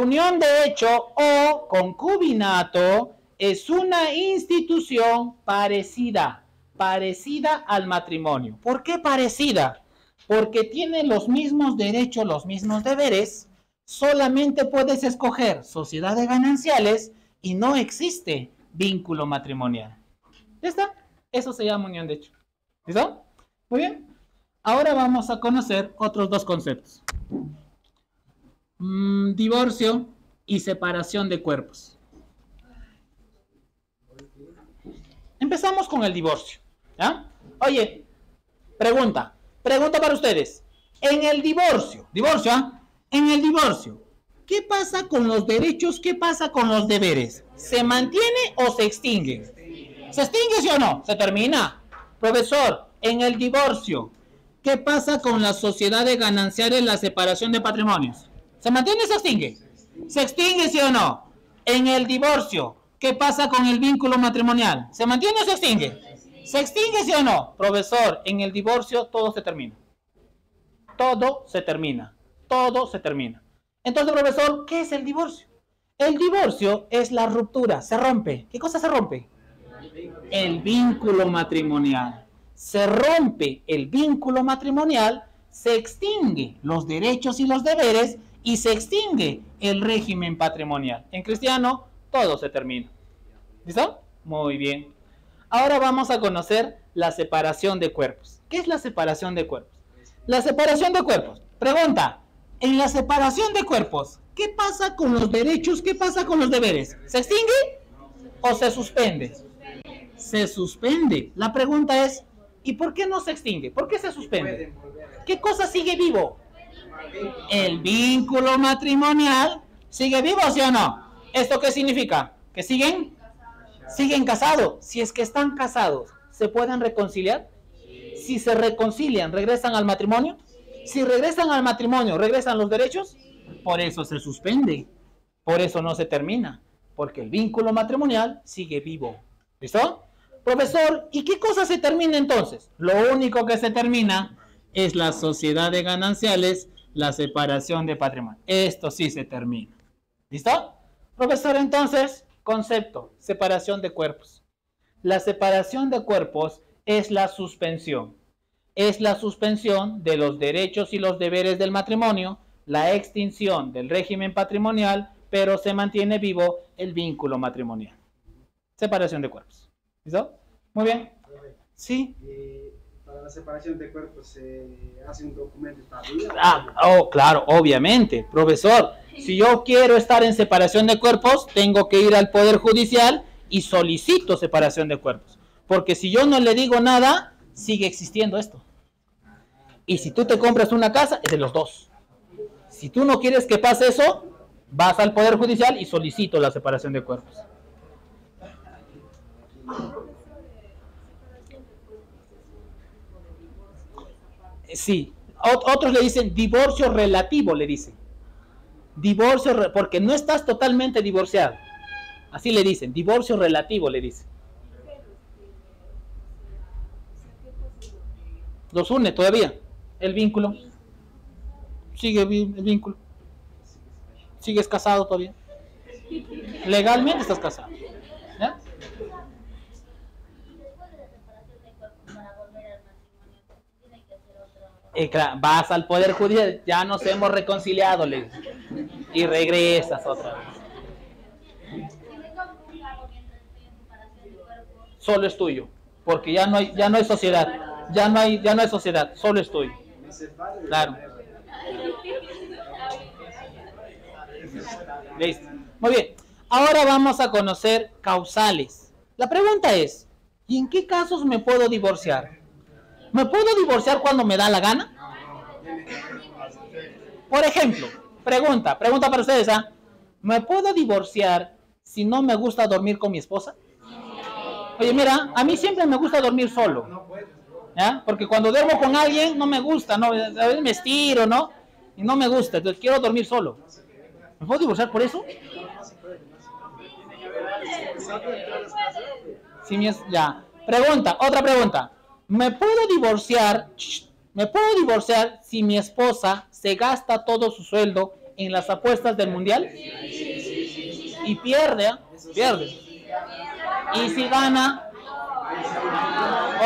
unión de hecho o concubinato es una institución parecida al matrimonio. ¿Por qué parecida? Porque tiene los mismos derechos, los mismos deberes. Solamente puedes escoger sociedad de gananciales y no existe vínculo matrimonial. ¿Ya está? Eso se llama unión de hecho. ¿Listo? Muy bien. Ahora vamos a conocer otros dos conceptos. Divorcio y separación de cuerpos. Empezamos con el divorcio. ¿Ya? Oye, pregunta para ustedes. En el divorcio, en el divorcio, ¿qué pasa con los derechos? ¿Qué pasa con los deberes? ¿Se mantiene o se extingue? ¿Se extingue, sí o no? ¿Se termina? Profesor, en el divorcio, ¿qué pasa con la sociedad de gananciales, la separación de patrimonios? ¿Se mantiene o se extingue? ¿Se extingue, sí o no? En el divorcio, ¿qué pasa con el vínculo matrimonial? ¿Se mantiene o se extingue? ¿Se extingue, sí o no? Profesor, en el divorcio todo se termina. Todo se termina. Todo se termina. Entonces, profesor, ¿qué es el divorcio? El divorcio es la ruptura, se rompe. ¿Qué cosa se rompe? El vínculo matrimonial. Se rompe el vínculo matrimonial, se extingue los derechos y los deberes y se extingue el régimen patrimonial. En cristiano, todo se termina. ¿Listo? Muy bien. Ahora vamos a conocer la separación de cuerpos. ¿Qué es la separación de cuerpos? La separación de cuerpos. Pregunta, en la separación de cuerpos, ¿qué pasa con los derechos? ¿Qué pasa con los deberes? ¿Se extingue o se suspende? Se suspende. La pregunta es, ¿y por qué no se extingue? ¿Por qué se suspende? ¿Qué cosa sigue vivo? El vínculo matrimonial sigue vivo, ¿sí o no? ¿Esto qué significa? ¿Que siguen casados? Si es que están casados, ¿se pueden reconciliar? Si se reconcilian, ¿regresan al matrimonio? Si regresan al matrimonio, ¿regresan los derechos? Por eso se suspende. Por eso no se termina. Porque el vínculo matrimonial sigue vivo. ¿Listo? Profesor, ¿y qué cosa se termina entonces? Lo único que se termina es la sociedad de gananciales, la separación de patrimonio. Esto sí se termina. ¿Listo? Profesor, entonces, concepto, separación de cuerpos. La separación de cuerpos es la suspensión. Es la suspensión de los derechos y los deberes del matrimonio, la extinción del régimen patrimonial, pero se mantiene vivo el vínculo matrimonial. Separación de cuerpos. ¿Listo? Muy bien. Sí. Para la separación de cuerpos se hace un documento establecido. Claro, obviamente. Profesor, si yo quiero estar en separación de cuerpos, tengo que ir al Poder Judicial y solicito separación de cuerpos. Porque si yo no le digo nada, sigue existiendo esto. Y si tú te compras una casa, es de los dos. Si tú no quieres que pase eso, vas al Poder Judicial y solicito la separación de cuerpos. Sí, otros le dicen divorcio relativo, le dicen. Porque no estás totalmente divorciado. Así le dicen, divorcio relativo le dicen. Los une todavía el vínculo. Sigue el vínculo. Sigues casado todavía. Legalmente estás casado. ¿Ya? Vas al Poder Judicial, ya nos hemos reconciliado, le dice, y regresas otra vez. Solo es tuyo, porque ya no hay sociedad, ya no hay sociedad, solo es tuyo. Claro. Listo. Muy bien. Ahora vamos a conocer causales. La pregunta es, ¿y en qué casos me puedo divorciar? ¿Me puedo divorciar cuando me da la gana? Por ejemplo, pregunta para ustedes, ¿ah? ¿Me puedo divorciar si no me gusta dormir con mi esposa? Oye, mira, a mí siempre me gusta dormir solo, ¿ya? Porque cuando duermo con alguien no me gusta, ¿no? A veces me estiro, ¿no? Y no me gusta, entonces quiero dormir solo. ¿Me puedo divorciar por eso? Sí, ya. Otra pregunta. ¿Me puedo divorciar si mi esposa se gasta todo su sueldo en las apuestas del mundial? Y pierde. Y si gana,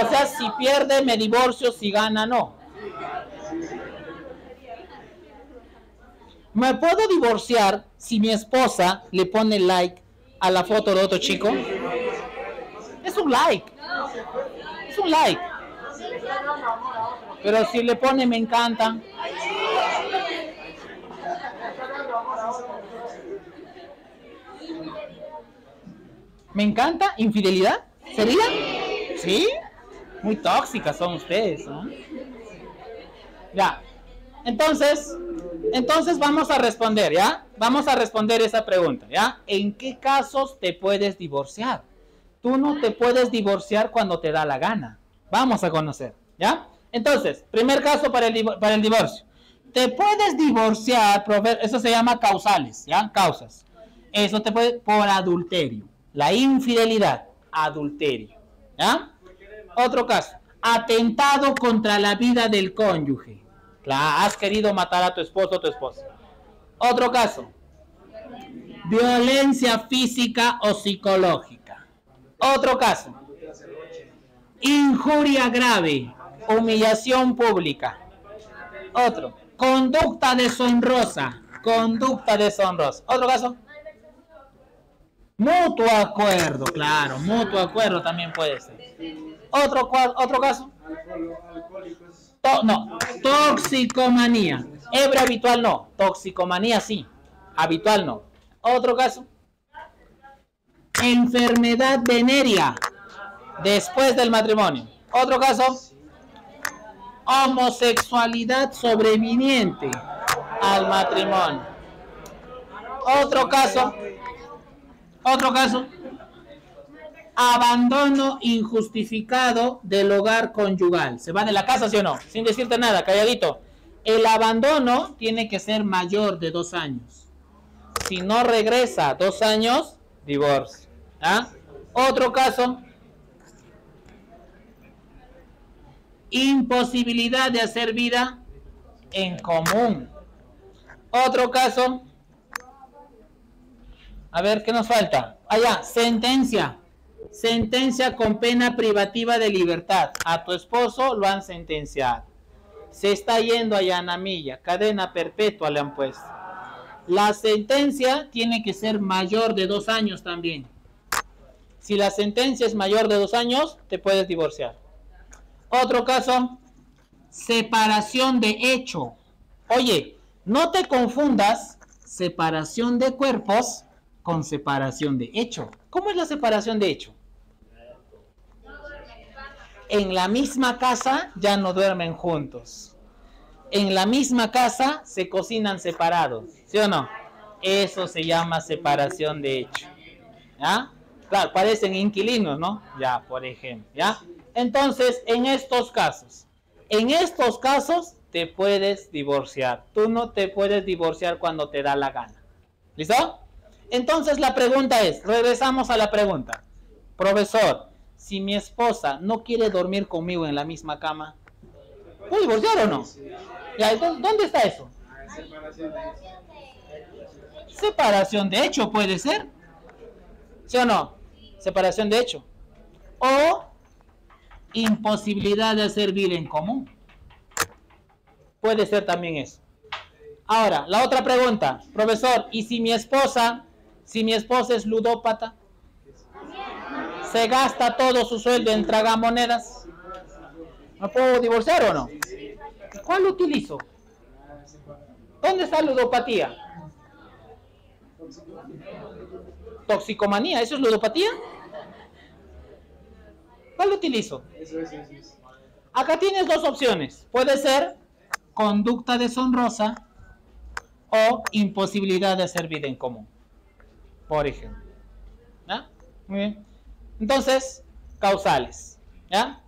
o sea, si pierde me divorcio, si gana no. ¿Me puedo divorciar si mi esposa le pone like a la foto de otro chico? Es un like. Pero si le pone me encanta. ¿Me encanta? ¿Infidelidad? ¿Sería? ¿Sí? Muy tóxicas son ustedes, ¿no? Ya. Entonces vamos a responder, ¿ya? Vamos a responder esa pregunta, ¿ya? ¿En qué casos te puedes divorciar? Tú no te puedes divorciar cuando te da la gana. Vamos a conocer, ¿ya? Entonces, primer caso para el divorcio. Te puedes divorciar, eso se llama causales, ¿ya? Causas. Eso te puede por adulterio. La infidelidad, adulterio, ¿ya? Otro caso, atentado contra la vida del cónyuge. Has querido matar a tu esposo o tu esposa. Otro caso, violencia física o psicológica. Otro caso, injuria grave, humillación pública. Otro, conducta deshonrosa. Otro caso, mutuo acuerdo, claro, mutuo acuerdo también puede ser. Otro caso, toxicomanía. Ebrio habitual no, toxicomanía sí, habitual no. Otro caso, enfermedad venérea después del matrimonio. Otro caso, homosexualidad sobreviniente al matrimonio. Otro caso, abandono injustificado del hogar conyugal. ¿Se va de la casa, sí o no? Sin decirte nada, calladito. El abandono tiene que ser mayor de 2 años. Si no regresa 2 años, divorcio. ¿Ah? Otro caso, imposibilidad de hacer vida en común. Otro caso, a ver, ¿qué nos falta? Allá, sentencia con pena privativa de libertad. A tu esposo lo han sentenciado. Se está yendo a Yanamilla, cadena perpetua le han puesto. La sentencia tiene que ser mayor de 2 años también. Si la sentencia es mayor de 2 años, te puedes divorciar. Otro caso, separación de hecho. Oye, no te confundas separación de cuerpos con separación de hecho. ¿Cómo es la separación de hecho? En la misma casa ya no duermen juntos. En la misma casa se cocinan separados, ¿sí o no? Eso se llama separación de hecho. ¿Ya? Claro, parecen inquilinos, ¿no? Ya, por ejemplo, ¿ya? Entonces, en estos casos te puedes divorciar. Tú no te puedes divorciar cuando te da la gana. ¿Listo? Entonces la pregunta es, regresamos a la pregunta. Profesor, si mi esposa no quiere dormir conmigo en la misma cama, ¿puedo divorciar o no? Ya, ¿dónde está eso? Separación de hecho puede ser. ¿Sí o no? Separación de hecho. O imposibilidad de hacer vida en común. Puede ser también eso. Ahora, la otra pregunta, profesor, ¿y si mi esposa es ludópata? ¿Se gasta todo su sueldo en tragamonedas? ¿Me puedo divorciar o no? ¿Cuál utilizo? ¿Dónde está ludopatía? Toxicomanía, ¿eso es ludopatía? ¿Cuál utilizo? Eso. Acá tienes dos opciones. Puede ser conducta deshonrosa o imposibilidad de hacer vida en común, por ejemplo. ¿Ya? Muy bien. Entonces, causales. ¿Ya?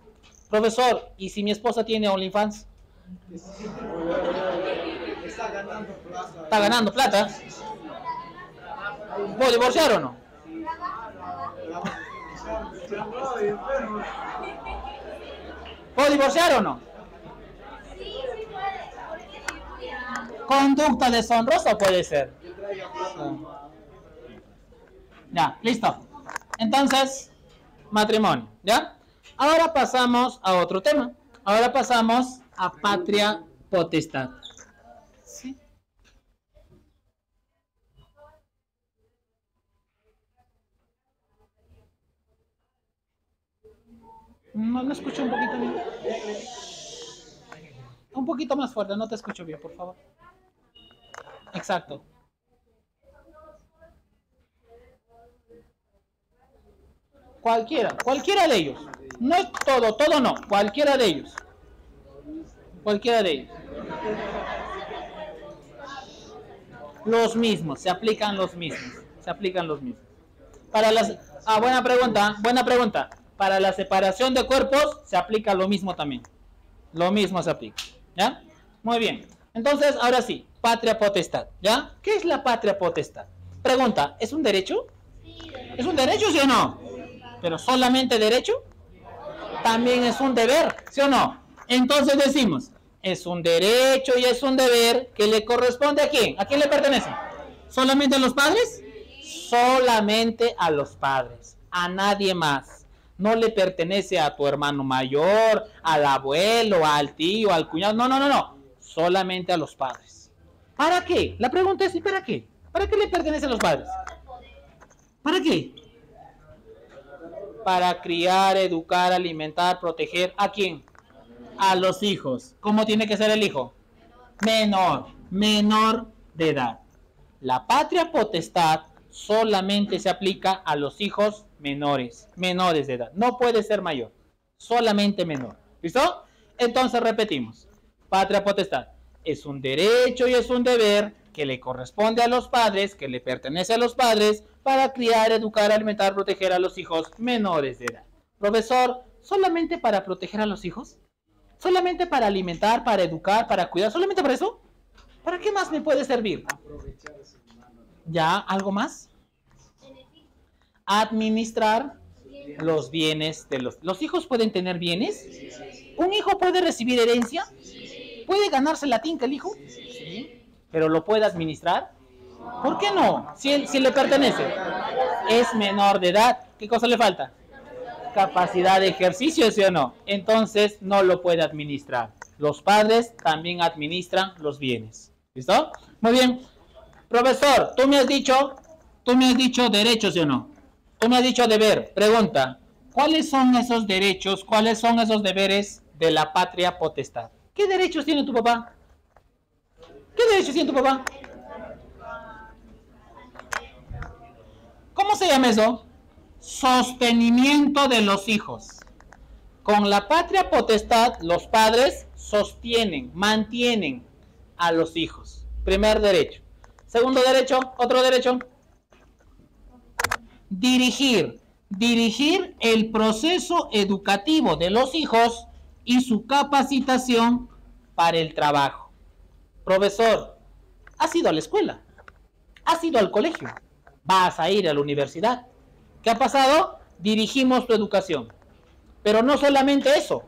Profesor, ¿y si mi esposa tiene OnlyFans? Está ganando plata. ¿Está ganando plata? ¿Puedo divorciar o no? ¿Puedo divorciar o no? Conducta deshonrosa puede ser. Ya, listo. Entonces, matrimonio, ¿ya? Ahora pasamos a otro tema. Ahora pasamos a patria potestad. ¿Sí? No escucho un poquito bien. Un poquito más fuerte, no te escucho bien, por favor. Exacto. Cualquiera de ellos. No es todo no, cualquiera de ellos. Cualquiera de ellos. Los mismos, se aplican los mismos. Para las buena pregunta. Para la separación de cuerpos se aplica lo mismo también. Lo mismo se aplica, ¿ya? Muy bien. Entonces, ahora sí, patria potestad, ¿ya? ¿Qué es la patria potestad? Pregunta, ¿es un derecho? ¿Es un derecho, sí o no? ¿Pero solamente derecho? También es un deber, ¿sí o no? Entonces decimos, es un derecho y es un deber que le corresponde ¿a quién? ¿A quién le pertenece? ¿Solamente a los padres? Solamente a los padres, a nadie más. No le pertenece a tu hermano mayor, al abuelo, al tío, al cuñado. No. Solamente a los padres. ¿Para qué? La pregunta es, ¿y para qué? ¿Para qué le pertenece a los padres? ¿Para qué? Para criar, educar, alimentar, proteger. ¿A quién? A los hijos. ¿Cómo tiene que ser el hijo? Menor de edad. La patria potestad solamente se aplica a los hijos menores de edad. No puede ser mayor, solamente menor. ¿Listo? Entonces repetimos. Patria potestad es un derecho y es un deber que le corresponde a los padres, que le pertenece a los padres, para criar, educar, alimentar, proteger a los hijos menores de edad. Profesor, ¿solamente para proteger a los hijos? ¿Solamente para alimentar, para educar, para cuidar? ¿Solamente para eso? ¿Para qué más me puede servir? ¿Ya? ¿Algo más? Administrar los bienes de los hijos. ¿Pueden tener bienes? ¿Un hijo puede recibir herencia? ¿Puede ganarse la tinca el hijo? Sí. ¿Pero lo puede administrar? ¿Por qué no? Si le pertenece. Es menor de edad. ¿Qué cosa le falta? Capacidad de ejercicio, ¿sí o no? Entonces no lo puede administrar. Los padres también administran los bienes. ¿Listo? Muy bien. Profesor, tú me has dicho derechos, ¿sí o no? Tú me has dicho deber. Pregunta, ¿cuáles son esos derechos, cuáles son esos deberes de la patria potestad? ¿Qué derechos tiene tu papá? ¿Qué derechos tiene tu papá? ¿Cómo se llama eso? Sostenimiento de los hijos. Con la patria potestad, los padres sostienen, mantienen a los hijos. Primer derecho. Segundo derecho, otro derecho. Dirigir el proceso educativo de los hijos y su capacitación para el trabajo. Profesor, ¿has ido a la escuela? ¿Has ido al colegio? ¿Vas a ir a la universidad? ¿Qué ha pasado? Dirigimos tu educación. Pero no solamente eso,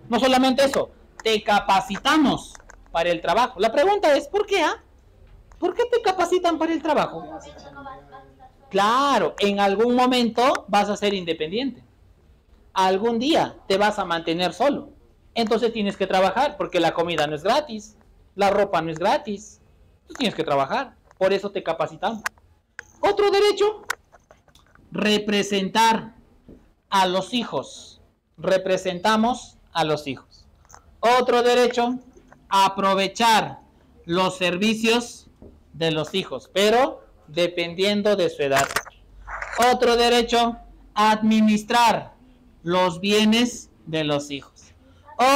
te capacitamos para el trabajo. La pregunta es, ¿por qué? ¿Por qué te capacitan para el trabajo? Claro, en algún momento vas a ser independiente. Algún día te vas a mantener solo. Entonces tienes que trabajar porque la comida no es gratis, la ropa no es gratis. Tú tienes que trabajar. Por eso te capacitamos. Otro derecho, representar a los hijos. Representamos a los hijos. Otro derecho, aprovechar los servicios de los hijos, pero dependiendo de su edad. Otro derecho, administrar los bienes de los hijos.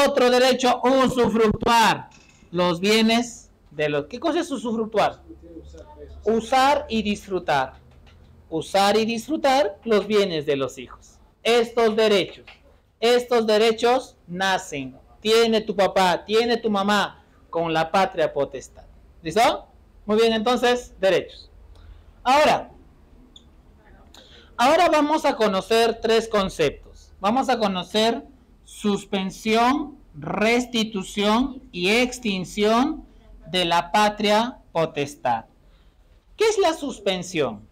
Otro derecho, usufructuar los bienes de los... ¿Qué cosa es usufructuar? Usar y disfrutar. Usar y disfrutar los bienes de los hijos. Estos derechos nacen. Tiene tu papá, tiene tu mamá con la patria potestad. ¿Listo? Muy bien, entonces, derechos. Ahora vamos a conocer tres conceptos. Vamos a conocer suspensión, restitución y extinción de la patria potestad. ¿Qué es la suspensión?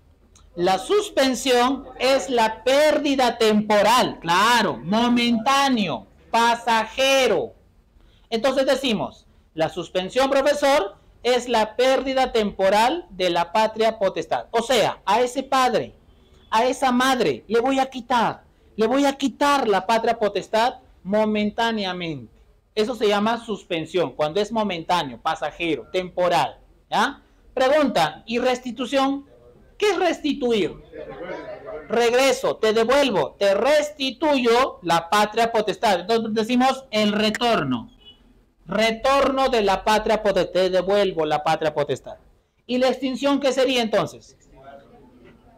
La suspensión es la pérdida temporal, claro, momentáneo, pasajero. Entonces decimos, la suspensión, profesor, es la pérdida temporal de la patria potestad. O sea, a ese padre, a esa madre, le voy a quitar la patria potestad momentáneamente. Eso se llama suspensión, cuando es momentáneo, pasajero, temporal. ¿Ya? Pregunta, ¿y restitución? ¿Qué es restituir? Regreso, te devuelvo, te restituyo la patria potestad. Entonces decimos el retorno. Retorno de la patria potestad, te devuelvo la patria potestad. ¿Y la extinción qué sería entonces?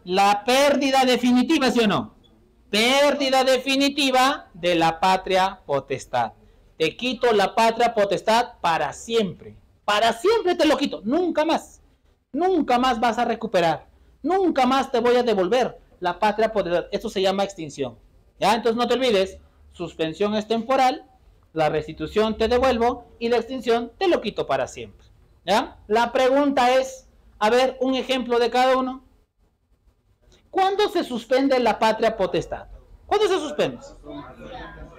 La pérdida definitiva, ¿sí o no? Pérdida definitiva de la patria potestad. Te quito la patria potestad para siempre. Para siempre te lo quito, nunca más. Nunca más vas a recuperar. Nunca más te voy a devolver la patria potestad. Esto se llama extinción. ¿Ya? Entonces no te olvides, suspensión es temporal, la restitución te devuelvo y la extinción te lo quito para siempre. ¿Ya? La pregunta es, a ver, un ejemplo de cada uno. ¿Cuándo se suspende la patria potestad? ¿Cuándo se suspende?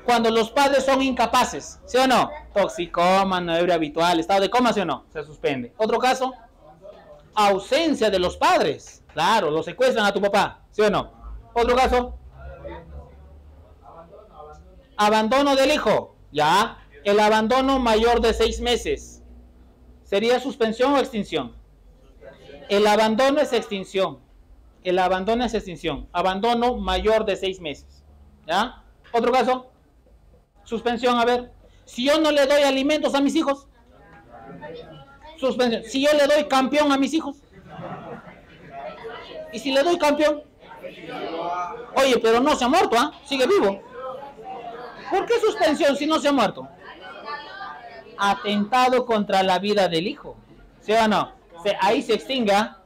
Cuando los padres son incapaces, ¿sí o no? Toxicómano, ebrio habitual, estado de coma, ¿sí o no? Se suspende. Otro caso, ausencia de los padres. Claro, lo secuestran a tu papá, ¿sí o no? Otro caso, abandono del hijo. Ya, el abandono mayor de 6 meses. ¿Sería suspensión o extinción? El abandono es extinción. El abandono es extinción. Abandono mayor de 6 meses. ¿Ya? Otro caso, suspensión, a ver. Si yo no le doy alimentos a mis hijos, suspensión. Si yo le doy campeón a mis hijos, y si le doy campeón, oye, pero no se ha muerto, ¿ah? Sigue vivo. ¿Por qué suspensión si no se ha muerto? Atentado contra la vida del hijo, ¿sí o no? Ahí se extinga.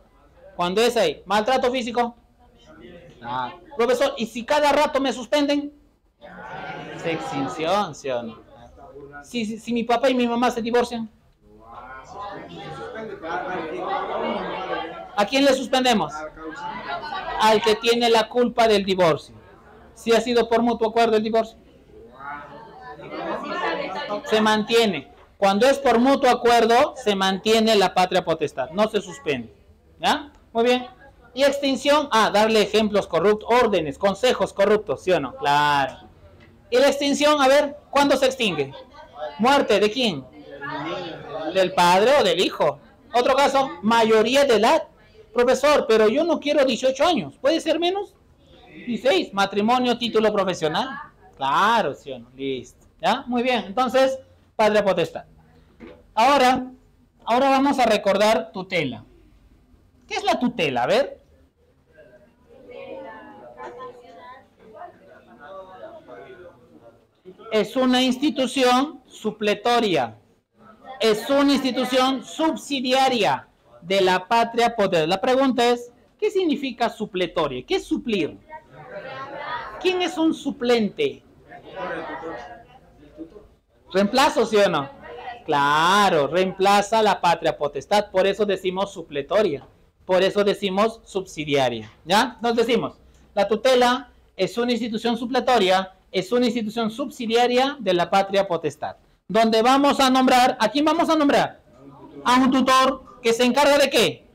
Cuando es ahí, maltrato físico. Profesor, ¿y si cada rato me suspenden? Es extinción, ¿sí o no? Si mi papá y mi mamá se divorcian, ¿a quién le suspendemos? Al que tiene la culpa del divorcio. Si ha sido por mutuo acuerdo el divorcio, se mantiene. Cuando es por mutuo acuerdo, se mantiene la patria potestad, no se suspende. ¿Ya? Muy bien. Y extinción, darle ejemplos corruptos, órdenes, consejos corruptos, ¿sí o no? Claro. Y la extinción, a ver, ¿cuándo se extingue? Muerte, ¿de quién? Del padre o del hijo. Otro caso, mayoría de edad. Profesor, pero yo no quiero 18 años, ¿puede ser menos? 16, matrimonio, título profesional. Claro, ¿sí o no? Listo. ¿Ya? Muy bien, entonces, patria potestad. Ahora vamos a recordar tutela. ¿Qué es la tutela? A ver. Es una institución supletoria. Es una institución subsidiaria de la patria potestad. La pregunta es, ¿qué significa supletoria? ¿Qué es suplir? ¿Quién es un suplente? ¿Reemplazo, sí o no? Claro, reemplaza la patria potestad. Por eso decimos supletoria. Por eso decimos subsidiaria. ¿Ya? Nos decimos, la tutela es una institución supletoria, es una institución subsidiaria de la patria potestad. Donde vamos a nombrar, ¿a quién vamos a nombrar? A un tutor que se encarga de ¿qué?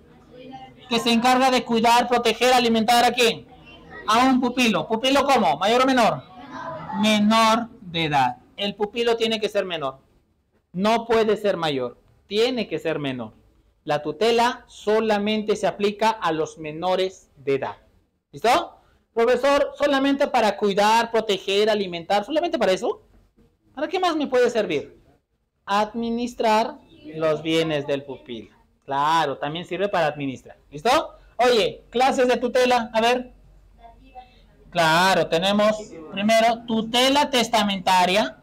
Que se encarga de cuidar, proteger, alimentar ¿a quién? A un pupilo. ¿Pupilo cómo? ¿Mayor o menor? Menor de edad. El pupilo tiene que ser menor. No puede ser mayor, tiene que ser menor. La tutela solamente se aplica a los menores de edad. ¿Listo? Profesor, solamente para cuidar, proteger, alimentar, solamente para eso. ¿Para qué más me puede servir? Administrar los bienes del pupilo. Claro, también sirve para administrar. ¿Listo? Oye, clases de tutela, a ver. Claro, tenemos primero tutela testamentaria,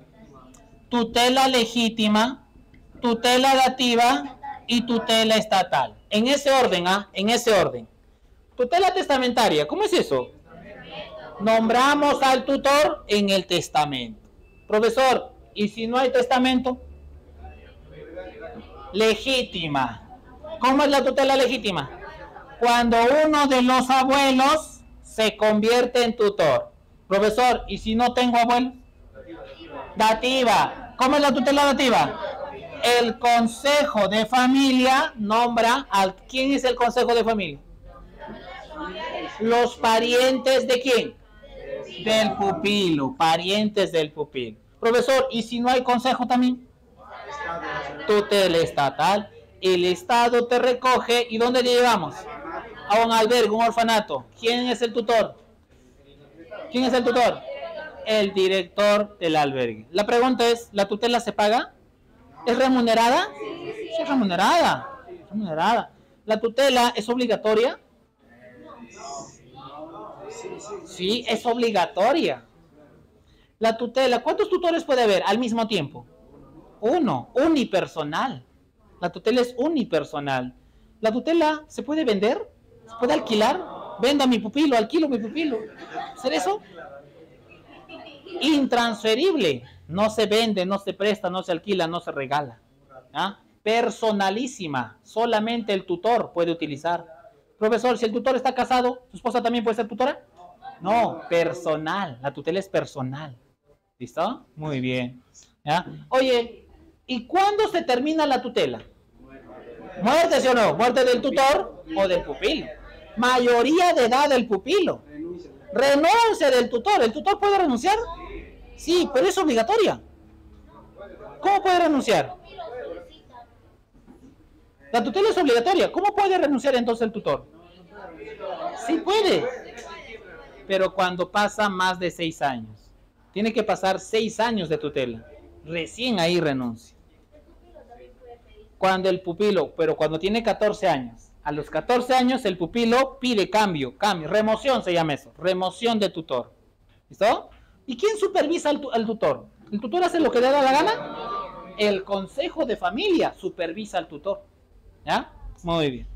tutela legítima, tutela dativa y tutela estatal. En ese orden, ¿ah? En ese orden. Tutela testamentaria, ¿cómo es eso? Nombramos al tutor en el testamento. Profesor, ¿y si no hay testamento? Legítima. ¿Cómo es la tutela legítima? Cuando uno de los abuelos se convierte en tutor. Profesor, ¿y si no tengo abuelo? Dativa. ¿Cómo es la tutela dativa? El consejo de familia nombra al... ¿Quién es el consejo de familia? Los parientes ¿de quién? Del pupilo. Parientes del pupilo. Profesor, ¿y si no hay consejo también? Tutela estatal. El Estado te recoge. ¿Y dónde te llevamos? A un albergue, un orfanato. ¿Quién es el tutor? ¿Quién es el tutor? El director del albergue. La pregunta es, ¿la tutela se paga? ¿Es remunerada? Sí, es remunerada. Es remunerada. ¿La tutela es obligatoria? Sí, es obligatoria. La tutela, ¿cuántos tutores puede haber al mismo tiempo? Uno, unipersonal. La tutela es unipersonal. ¿La tutela se puede vender? ¿Se puede alquilar? Vendo a mi pupilo, alquilo a mi pupilo. ¿Hacer eso? Intransferible. No se vende, no se presta, no se alquila, no se regala. ¿Ah? Personalísima. Solamente el tutor puede utilizar. Profesor, si el tutor está casado, ¿su esposa también puede ser tutora? No, personal. La tutela es personal. ¿Listo? Muy bien. ¿Ya? Oye, ¿y cuándo se termina la tutela? ¿Muerte, sí o no? ¿Muerte del tutor o del pupilo? Mayoría de edad del pupilo. Renuncia del tutor. ¿El tutor puede renunciar? Sí, pero es obligatoria. ¿Cómo puede renunciar? La tutela es obligatoria. ¿Cómo puede renunciar entonces el tutor? Sí puede. Pero cuando pasa más de 6 años. Tiene que pasar 6 años de tutela. Recién ahí renuncia. Cuando el pupilo, pero cuando tiene 14 años. A los 14 años el pupilo pide cambio, remoción se llama eso, remoción de tutor. ¿Listo? ¿Y quién supervisa al tutor? ¿El tutor hace lo que le da la gana? El consejo de familia supervisa al tutor. ¿Ya? Muy bien.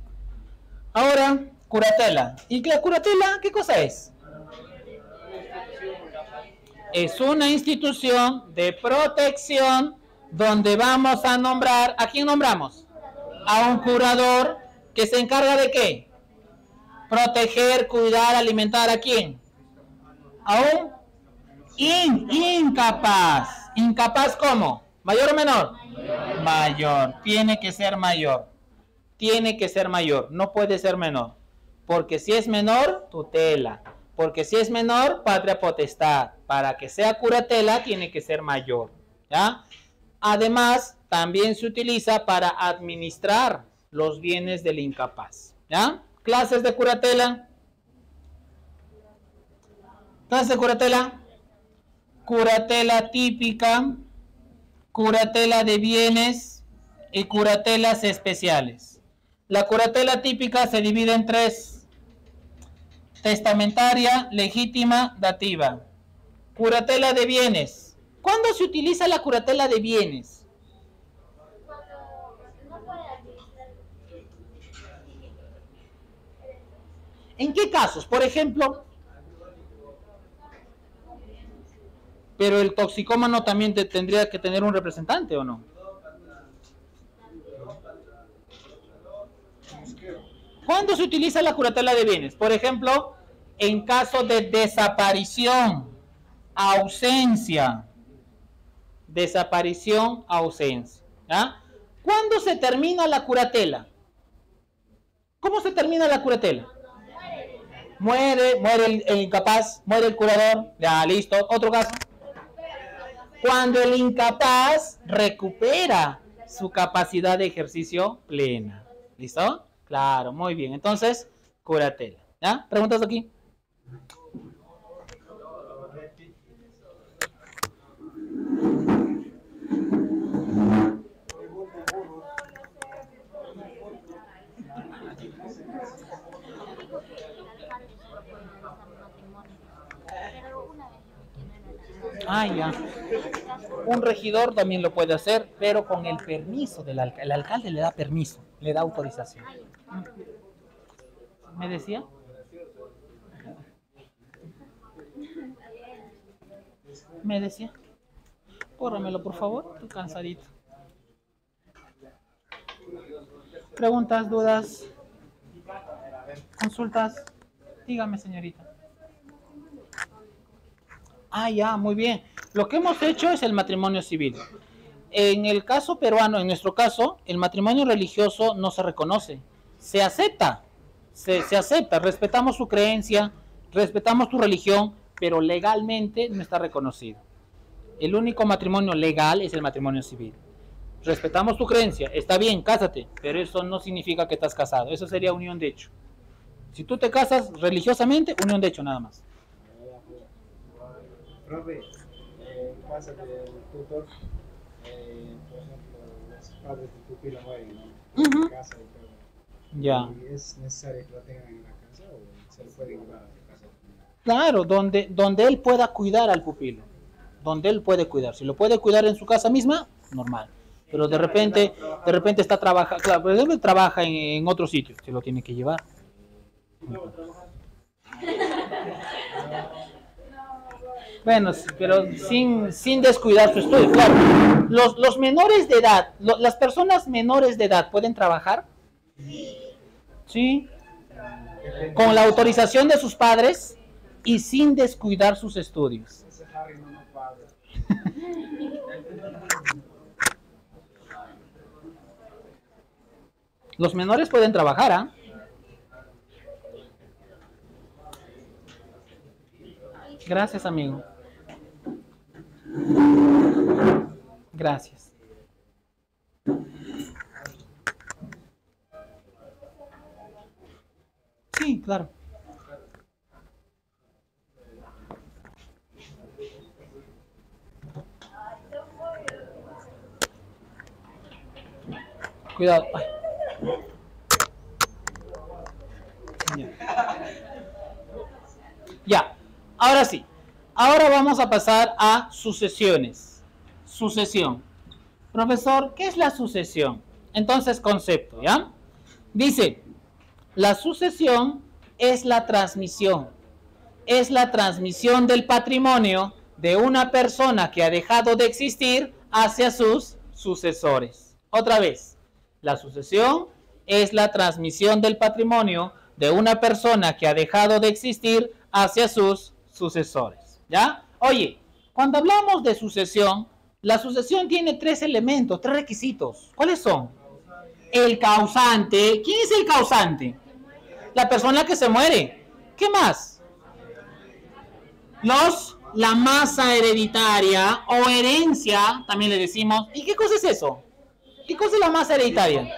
Ahora, curatela. ¿Y la curatela qué cosa es? Es una institución de protección donde vamos a nombrar, ¿a quién nombramos? A un curador que se encarga de ¿qué? Proteger, cuidar, alimentar, ¿a quién? A un incapaz. ¿Incapaz cómo? ¿Mayor o menor? Mayor. Tiene que ser mayor. Tiene que ser mayor. No puede ser menor. Porque si es menor, tutela. Porque si es menor, patria potestad. Para que sea curatela, tiene que ser mayor. ¿Ya? Además, también se utiliza para administrar los bienes del incapaz. ¿Ya? Clases de curatela. Clases de curatela. Curatela típica, curatela de bienes y curatelas especiales. La curatela típica se divide en 3. Testamentaria, legítima, dativa. Curatela de bienes. ¿Cuándo se utiliza la curatela de bienes? ¿En qué casos? Por ejemplo, pero el toxicómano también tendría que tener un representante, ¿o no? ¿Cuándo se utiliza la curatela de bienes? Por ejemplo, en caso de desaparición, ausencia. Desaparición, ausencia. ¿Ya? ¿Cuándo se termina la curatela? ¿Cómo se termina la curatela? Muere el incapaz, muere el curador. Ya, listo. Otro caso. Cuando el incapaz recupera su capacidad de ejercicio plena. ¿Listo? Claro, muy bien. Entonces, curatela. ¿Ya? ¿Preguntas aquí? Ah, ya. Un regidor también lo puede hacer, pero con el permiso del alcalde. El alcalde le da permiso, le da autorización. ¿Me decía? ¿Me decía? Córramelo, por favor, estoy cansadito. ¿Preguntas, dudas, consultas? Dígame, señorita. Ah, ya, muy bien. Lo que hemos hecho es el matrimonio civil. En el caso peruano, en nuestro caso, el matrimonio religioso no se reconoce. Se acepta. Se acepta. Respetamos su creencia, respetamos tu religión, pero legalmente no está reconocido. El único matrimonio legal es el matrimonio civil. Respetamos tu creencia, está bien, cásate, pero eso no significa que estás casado. Eso sería unión de hecho. Si tú te casas religiosamente, unión de hecho nada más. Profe, en caso del tutor, por ejemplo, los padres del pupilo mueren, ¿no? En casa y todo. Ya. ¿Y es necesario que lo tengan en la casa o se lo pueden llevar a su casa? Claro, donde él pueda cuidar al pupilo. Donde él puede cuidar. Si lo puede cuidar en su casa misma, normal. Pero de repente está trabajando, claro, por ejemplo, trabaja en otro sitio, se lo tiene que llevar. Bueno, pero sin descuidar su estudio, claro. Los menores de edad, las personas menores de edad pueden trabajar, sí, con la autorización de sus padres y sin descuidar sus estudios. Ese Harry no nos paga. Los menores pueden trabajar, ¿ah? Gracias, amigo. Gracias. Sí, claro. Cuidado. Ay. Ya. Ahora sí. Ahora vamos a pasar a sucesiones. Sucesión. Profesor, ¿qué es la sucesión? Entonces, concepto, ¿ya? Dice, la sucesión es la transmisión. Es la transmisión del patrimonio de una persona que ha dejado de existir hacia sus sucesores. Otra vez, la sucesión es la transmisión del patrimonio de una persona que ha dejado de existir hacia sus sucesores. ¿Ya? Oye, cuando hablamos de sucesión, la sucesión tiene tres elementos, tres requisitos. ¿Cuáles son? El causante. ¿Quién es el causante? La persona que se muere. ¿Qué más? La masa hereditaria o herencia, también le decimos. ¿Y qué cosa es eso? ¿Qué cosa es la masa hereditaria?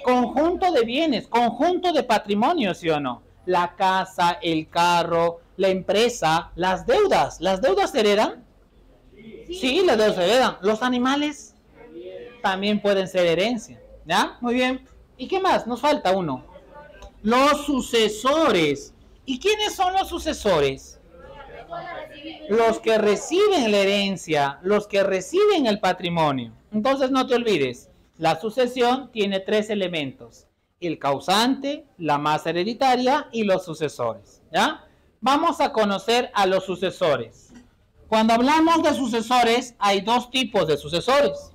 Conjunto de bienes, conjunto de patrimonio, ¿sí o no? La casa, el carro, la empresa, las deudas. ¿Las deudas se heredan? Sí, las deudas se heredan. Los animales también pueden ser herencia. ¿Ya? Muy bien. ¿Y qué más? Nos falta uno. Los sucesores. ¿Y quiénes son los sucesores? Los que reciben la herencia, los que reciben el patrimonio. Entonces no te olvides, la sucesión tiene tres elementos. El causante, la masa hereditaria y los sucesores. ¿Ya? Vamos a conocer a los sucesores. Cuando hablamos de sucesores, hay dos tipos de sucesores.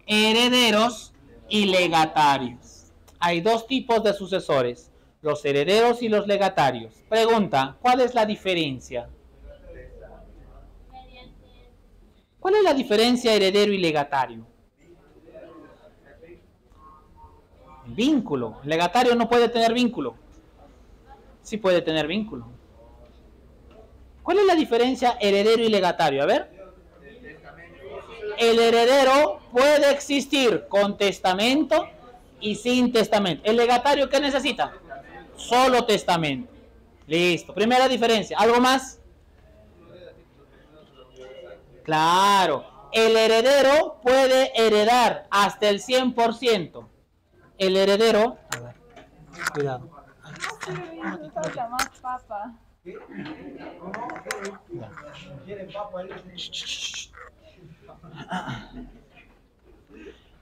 Herederos y legatarios. Hay dos tipos de sucesores. Los herederos y los legatarios. Pregunta, ¿cuál es la diferencia? ¿Cuál es la diferencia heredero y legatario? Vínculo. El legatario no puede tener vínculo. Sí puede tener vínculo. ¿Cuál es la diferencia heredero y legatario? A ver. el heredero puede existir con testamento y sin testamento. ¿El legatario qué necesita? Solo testamento. Listo. Primera diferencia. ¿Algo más? Claro. El heredero puede heredar hasta el 100%. El heredero... A ver, cuidado. Más papa.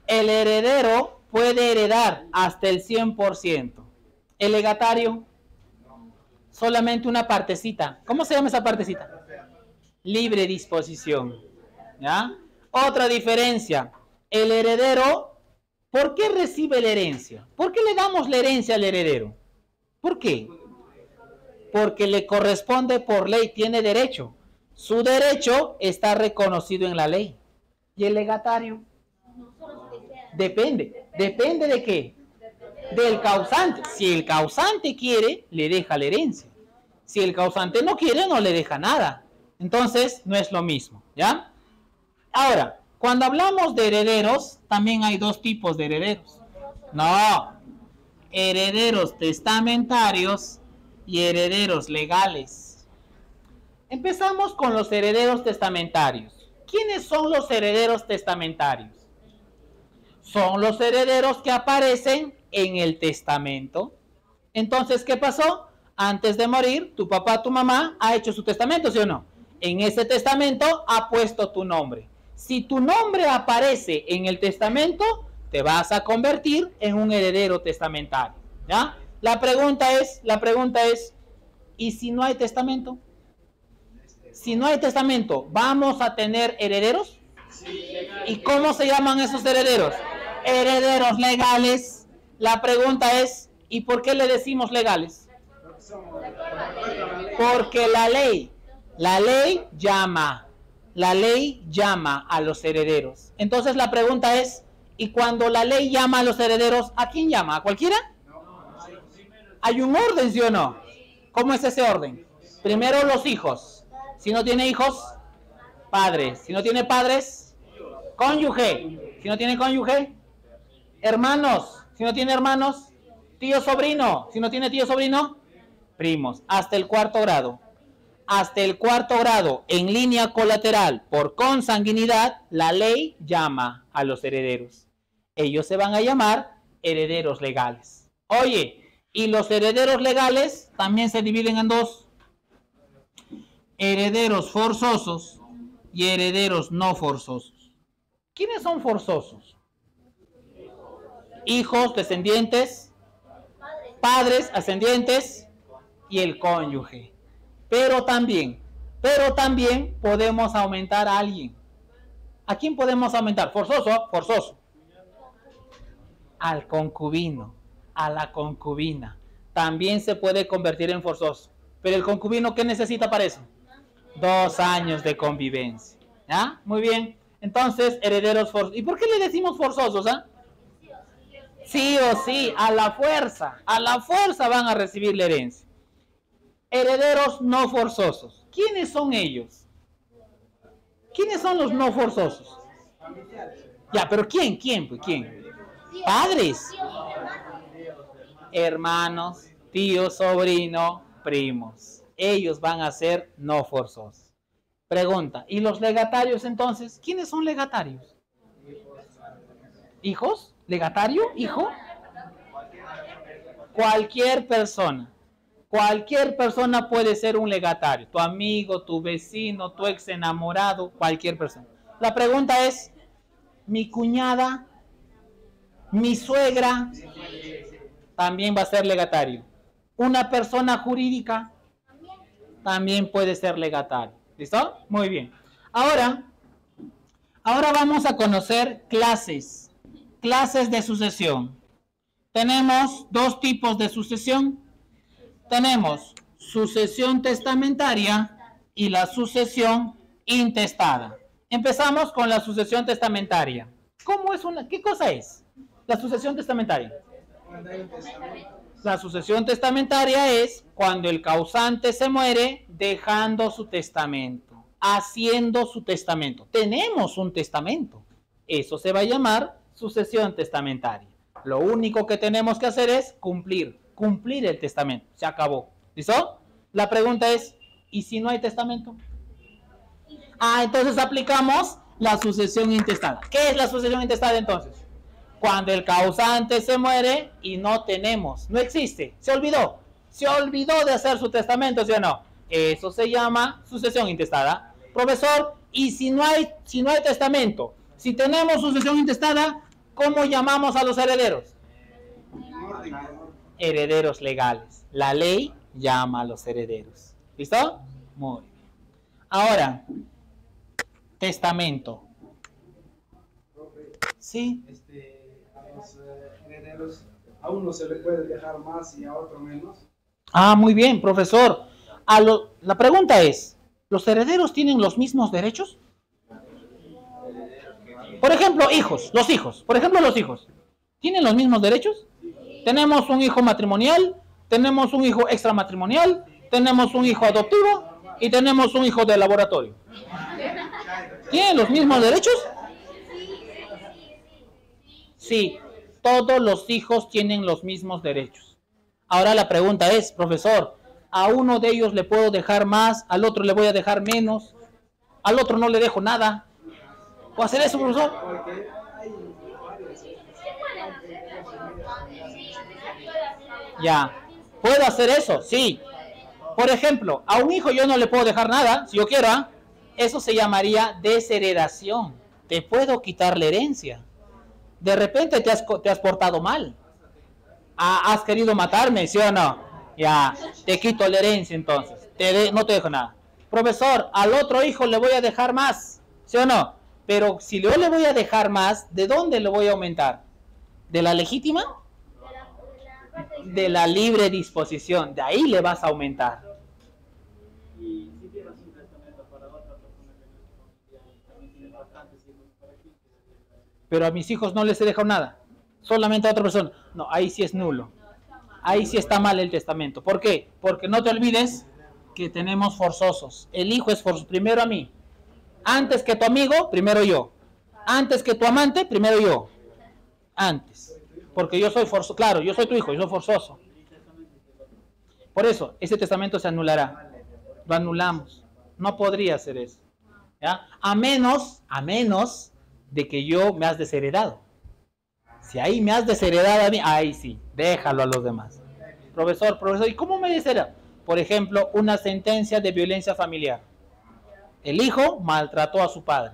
El heredero puede heredar hasta el 100%. El legatario, solamente una partecita. ¿Cómo se llama esa partecita? Libre disposición. ¿Ya? Otra diferencia. El heredero, ¿por qué recibe la herencia? ¿Por qué le damos la herencia al heredero? ¿Por qué? Porque le corresponde por ley, tiene derecho. Su derecho está reconocido en la ley. ¿Y el legatario? Depende. ¿Depende de qué? Del causante. Si el causante quiere, le deja la herencia. Si el causante no quiere, no le deja nada. Entonces, no es lo mismo, ¿ya? Ahora, cuando hablamos de herederos, también hay dos tipos de herederos. No, herederos testamentarios y herederos legales. Empezamos con los herederos testamentarios. ¿Quiénes son los herederos testamentarios? Son los herederos que aparecen en el testamento. Entonces, ¿qué pasó? Antes de morir, tu papá, tu mamá ha hecho su testamento, ¿sí o no? En ese testamento ha puesto tu nombre. Si tu nombre aparece en el testamento, te vas a convertir en un heredero testamentario, ¿ya? La pregunta es, ¿y si no hay testamento? Si no hay testamento, ¿vamos a tener herederos? ¿Y cómo se llaman esos herederos? Herederos legales. La pregunta es, ¿y por qué le decimos legales? Porque la ley llama a los herederos. Entonces la pregunta es, ¿y cuando la ley llama a los herederos, a quién llama? ¿A cualquiera? ¿Hay un orden, sí o no? ¿Cómo es ese orden? Primero los hijos. Si no tiene hijos, padres. Si no tiene padres, cónyuge. Si no tiene cónyuge, hermanos. Si no tiene hermanos, tío sobrino. Si no tiene tío sobrino, primos. Hasta el cuarto grado. Hasta el cuarto grado, en línea colateral, por consanguinidad, la ley llama a los herederos. Ellos se van a llamar herederos legales. Oye, y los herederos legales también se dividen en dos. Herederos forzosos y herederos no forzosos. ¿Quiénes son forzosos? Hijos, descendientes, padres, ascendientes y el cónyuge. Pero también podemos aumentar a alguien. ¿A quién podemos aumentar? Forzoso. Al concubino, a la concubina. También se puede convertir en forzoso. Pero el concubino, ¿qué necesita para eso? 2 años de convivencia. ¿Ya? Muy bien. Entonces, herederos forzosos. ¿Y por qué le decimos forzosos? Sí o sí, a la fuerza van a recibir la herencia. Herederos no forzosos. ¿Quiénes son ellos? ¿Quiénes son los no forzosos? Ya, pero ¿quién? ¿Quién? Padres, hermanos, tíos, sobrino, primos. Ellos van a ser no forzosos. Pregunta, ¿y los legatarios entonces? ¿Quiénes son legatarios? ¿Hijos? ¿Legatario? ¿Hijo? Cualquier persona. Cualquier persona puede ser un legatario. Tu amigo, tu vecino, tu ex enamorado, cualquier persona. La pregunta es, ¿mi cuñada, mi suegra también va a ser legatario? ¿Una persona jurídica también puede ser legatario? ¿Listo? Muy bien. Ahora vamos a conocer clases de sucesión. Tenemos 2 tipos de sucesión. Tenemos sucesión testamentaria y la sucesión intestada. Empezamos con la sucesión testamentaria. ¿Qué cosa es la sucesión testamentaria? La sucesión testamentaria es cuando el causante se muere dejando su testamento. haciendo su testamento. Tenemos un testamento. Eso se va a llamar sucesión testamentaria. Lo único que tenemos que hacer es cumplir el testamento. Se acabó. ¿Listo? La pregunta es, ¿y si no hay testamento? Entonces aplicamos la sucesión intestada. ¿Qué es la sucesión intestada entonces? Cuando el causante se muere y no tenemos, no existe, se olvidó de hacer su testamento, ¿sí o no? Eso se llama sucesión intestada. Profesor, ¿y si no hay testamento? Si tenemos sucesión intestada, ¿cómo llamamos a los herederos? Herederos legales. La ley llama a los herederos. ¿Listo? Muy bien. Ahora, testamento. ¿Sí? A los herederos, a uno se le puede dejar más y a otro menos. Muy bien, profesor. La pregunta es, ¿los herederos tienen los mismos derechos? Por ejemplo, los hijos. Por ejemplo, los hijos. ¿Tienen los mismos derechos? Tenemos un hijo matrimonial, tenemos un hijo extramatrimonial, tenemos un hijo adoptivo y tenemos un hijo de laboratorio. ¿Tienen los mismos derechos? Sí, todos los hijos tienen los mismos derechos. Ahora la pregunta es, profesor, ¿a uno de ellos le puedo dejar más, al otro le voy a dejar menos, al otro no le dejo nada? ¿Puedo hacer eso, profesor? Ya, ¿puedo hacer eso? Sí. Por ejemplo, a un hijo yo no le puedo dejar nada, si yo quiero, eso se llamaría desheredación. Te puedo quitar la herencia. De repente te has portado mal. Has querido matarme, ¿sí o no? Ya, te quito la herencia entonces. No te dejo nada. Profesor, al otro hijo le voy a dejar más, ¿sí o no? Pero si yo le voy a dejar más, ¿de dónde le voy a aumentar? ¿De la legítima? De la libre disposición. De ahí le vas a aumentar. Y si tienes un testamento para otra persona que no es también tiene bastantes hijos para aquí. Pero a mis hijos no les he dejado nada. Solamente a otra persona. No, ahí sí es nulo. Ahí sí está mal el testamento. ¿Por qué? Porque no te olvides que tenemos forzosos. El hijo es forzoso. Primero a mí. Antes que tu amigo, primero yo. Antes que tu amante, primero yo. Antes. Porque yo soy forzoso. Claro, yo soy tu hijo, yo soy forzoso. Por eso, ese testamento se anulará. Lo anulamos. No podría hacer eso. ¿Ya? A menos de que yo me has desheredado. Si ahí me has desheredado a mí, ahí sí, déjalo a los demás. Profesor, ¿y cómo me deshereda? Por ejemplo, una sentencia de violencia familiar. El hijo maltrató a su padre.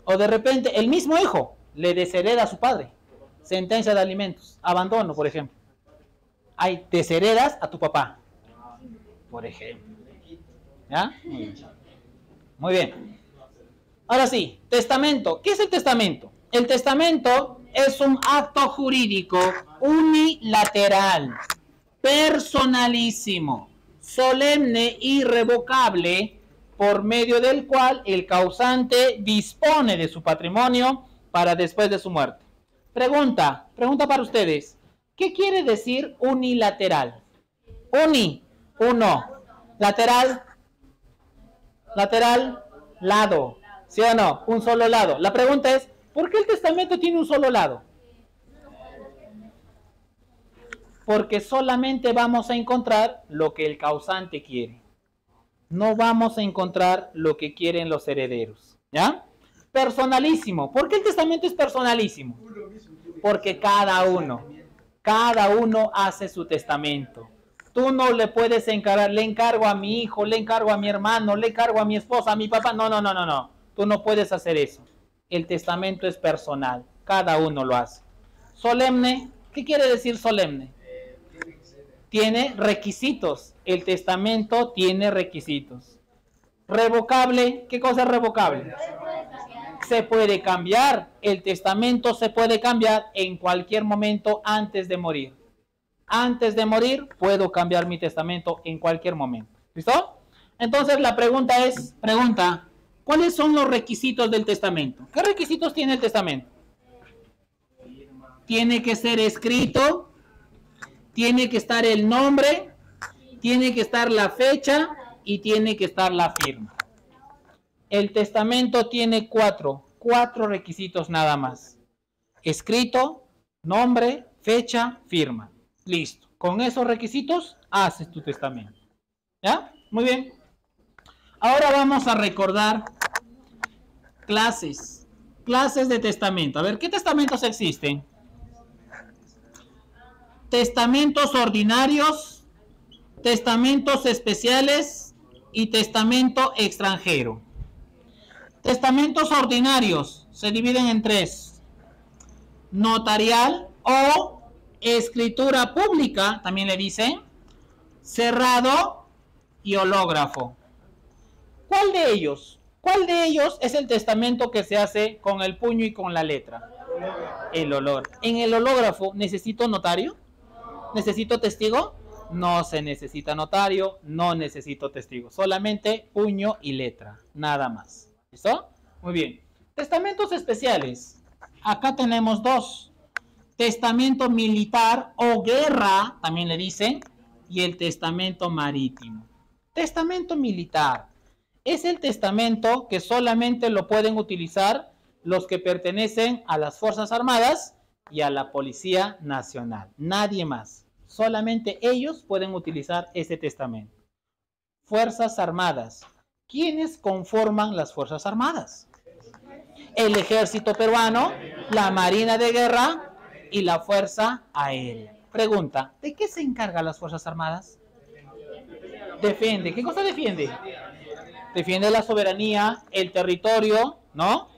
O de repente, el mismo hijo le deshereda a su padre. Sentencia de alimentos, abandono, por ejemplo. Ahí desheredas a tu papá, por ejemplo. ¿Ya? Muy bien. Ahora sí, testamento. ¿Qué es el testamento? El testamento es un acto jurídico unilateral, personalísimo, solemne, irrevocable, por medio del cual el causante dispone de su patrimonio para después de su muerte. Pregunta para ustedes. ¿Qué quiere decir unilateral? Uno. Lateral, lado. ¿Sí o no? Un solo lado. La pregunta es, ¿por qué el testamento tiene un solo lado? Porque solamente vamos a encontrar lo que el causante quiere. No vamos a encontrar lo que quieren los herederos. ¿Ya? Personalísimo. ¿Por qué el testamento es personalísimo? Porque cada uno hace su testamento. Tú no le puedes encargar, le encargo a mi hijo, le encargo a mi hermano, le encargo a mi esposa, a mi papá. No. Tú no puedes hacer eso. El testamento es personal. Cada uno lo hace. Solemne. ¿Qué quiere decir solemne? Tiene requisitos. El testamento tiene requisitos. Revocable. ¿Qué cosa es revocable? Se puede cambiar. El testamento se puede cambiar en cualquier momento antes de morir. Antes de morir puedo cambiar mi testamento en cualquier momento. ¿Listo? Entonces la pregunta es, ¿cuáles son los requisitos del testamento? ¿Qué requisitos tiene el testamento? Tiene que ser escrito, tiene que estar el nombre, tiene que estar la fecha y tiene que estar la firma. El testamento tiene cuatro requisitos nada más. Escrito, nombre, fecha, firma. Listo. Con esos requisitos haces tu testamento. ¿Ya? Muy bien. Ahora vamos a recordar clases de testamento. A ver, ¿qué testamentos existen? Testamentos ordinarios, testamentos especiales y testamento extranjero. Testamentos ordinarios se dividen en tres: notarial o escritura pública, también le dicen, cerrado y hológrafo. ¿Cuál de ellos es el testamento que se hace con el puño y con la letra? El hológrafo. ¿En el hológrafo necesito notario? ¿Necesito testigo? No se necesita notario, no necesito testigo. Solamente puño y letra, nada más. ¿Listo? Muy bien. Testamentos especiales. Acá tenemos dos. Testamento militar o guerra, también le dicen, y el testamento marítimo. Testamento militar es el testamento que solamente lo pueden utilizar los que pertenecen a las Fuerzas Armadas y a la Policía Nacional. Nadie más. Solamente ellos pueden utilizar ese testamento. Fuerzas Armadas. ¿Quiénes conforman las Fuerzas Armadas? El Ejército Peruano, la Marina de Guerra y la Fuerza Aérea. Pregunta, ¿de qué se encargan las Fuerzas Armadas? Defiende. ¿Qué cosa defiende? Defiende la soberanía, el territorio, ¿no?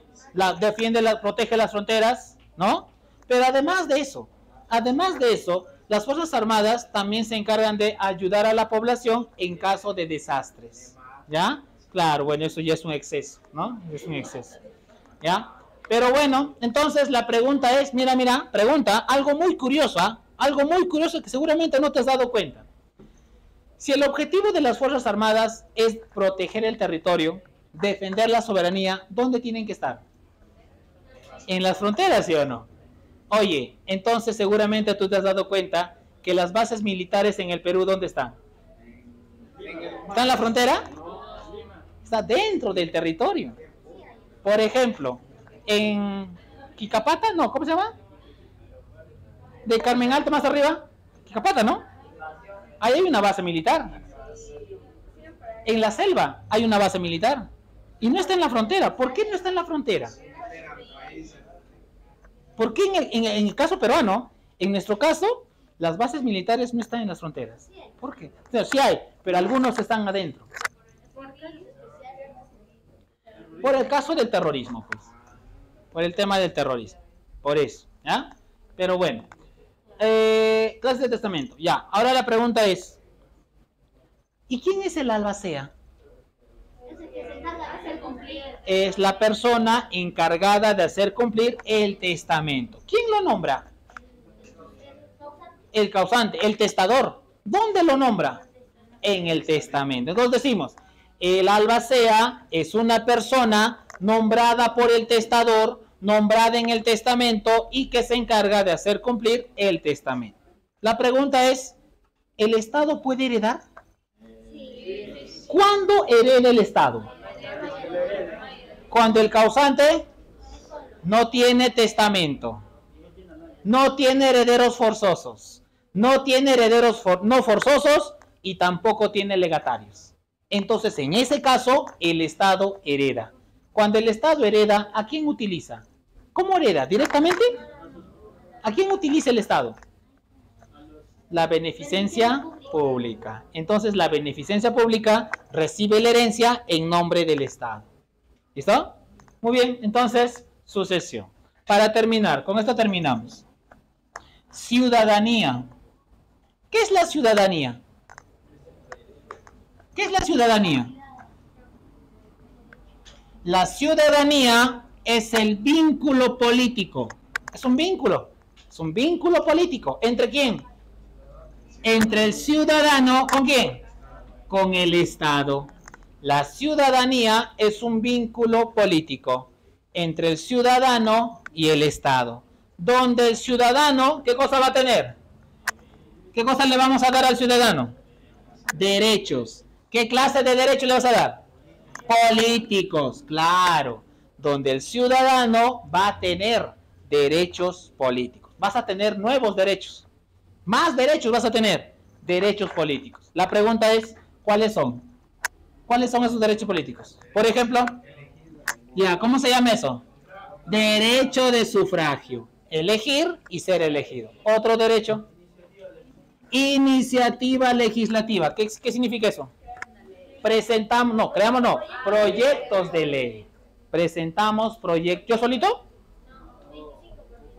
Protege las fronteras, ¿no? Pero además de eso, las Fuerzas Armadas también se encargan de ayudar a la población en caso de desastres, ¿ya? Claro, bueno, eso ya es un exceso, ¿no? Es un exceso, ¿ya? Pero bueno, entonces la pregunta es, pregunta, algo muy curioso que seguramente no te has dado cuenta. Si el objetivo de las Fuerzas Armadas es proteger el territorio, defender la soberanía, ¿dónde tienen que estar? En las fronteras, ¿sí o no? Oye, entonces seguramente tú te has dado cuenta que las bases militares en el Perú, ¿dónde están? ¿Está en la frontera? Está dentro del territorio. Por ejemplo, en Quicapata, no, ¿cómo se llama? De Carmen Alto más arriba. Quicapata, ¿no? Ahí hay una base militar. En la selva hay una base militar. Y no está en la frontera. ¿Por qué no está en la frontera? ¿Por qué en el caso peruano, en nuestro caso, las bases militares no están en las fronteras? ¿Por qué? O sea, sí hay, pero algunos están adentro. Por el caso del terrorismo, pues. Por el tema del terrorismo. Por eso, ¿ya? Pero bueno. Clase de testamento. Ya, ahora la pregunta es, ¿y quién es el albacea? Es la persona encargada de hacer cumplir el testamento. ¿Quién lo nombra? El causante, el testador. ¿Dónde lo nombra? En el testamento. Entonces decimos, el albacea es una persona nombrada por el testador, nombrada en el testamento y que se encarga de hacer cumplir el testamento. La pregunta es, ¿el Estado puede heredar? ¿Cuándo hereda el Estado? Cuando el causante no tiene testamento, no tiene herederos forzosos, no tiene herederos no forzosos y tampoco tiene legatarios. Entonces, en ese caso, el Estado hereda. Cuando el Estado hereda, ¿a quién utiliza? ¿Cómo hereda? ¿Directamente? ¿A quién utiliza el Estado? La beneficencia pública. Entonces, la beneficencia pública recibe la herencia en nombre del Estado. ¿Listo? Muy bien, entonces, sucesión. Para terminar, con esto terminamos. Ciudadanía. ¿Qué es la ciudadanía? ¿Qué es la ciudadanía? La ciudadanía es el vínculo político. Es un vínculo político. ¿Entre quién? Entre el ciudadano, ¿con quién? Con el Estado. La ciudadanía es un vínculo político entre el ciudadano y el Estado. Donde el ciudadano, ¿qué cosa va a tener? ¿Qué cosa le vamos a dar al ciudadano? Derechos. ¿Qué clase de derechos le vas a dar? políticos, claro, donde el ciudadano va a tener derechos políticos. Vas a tener nuevos derechos, más derechos vas a tener, derechos políticos. La pregunta es, ¿cuáles son? ¿Cuáles son esos derechos políticos? Por ejemplo, ya, ¿cómo se llama eso? Derecho de sufragio, elegir y ser elegido. Otro derecho, iniciativa legislativa. ¿Qué significa eso? Presentamos, no, creamos no, proyectos de ley. Presentamos proyectos. ¿Yo solito?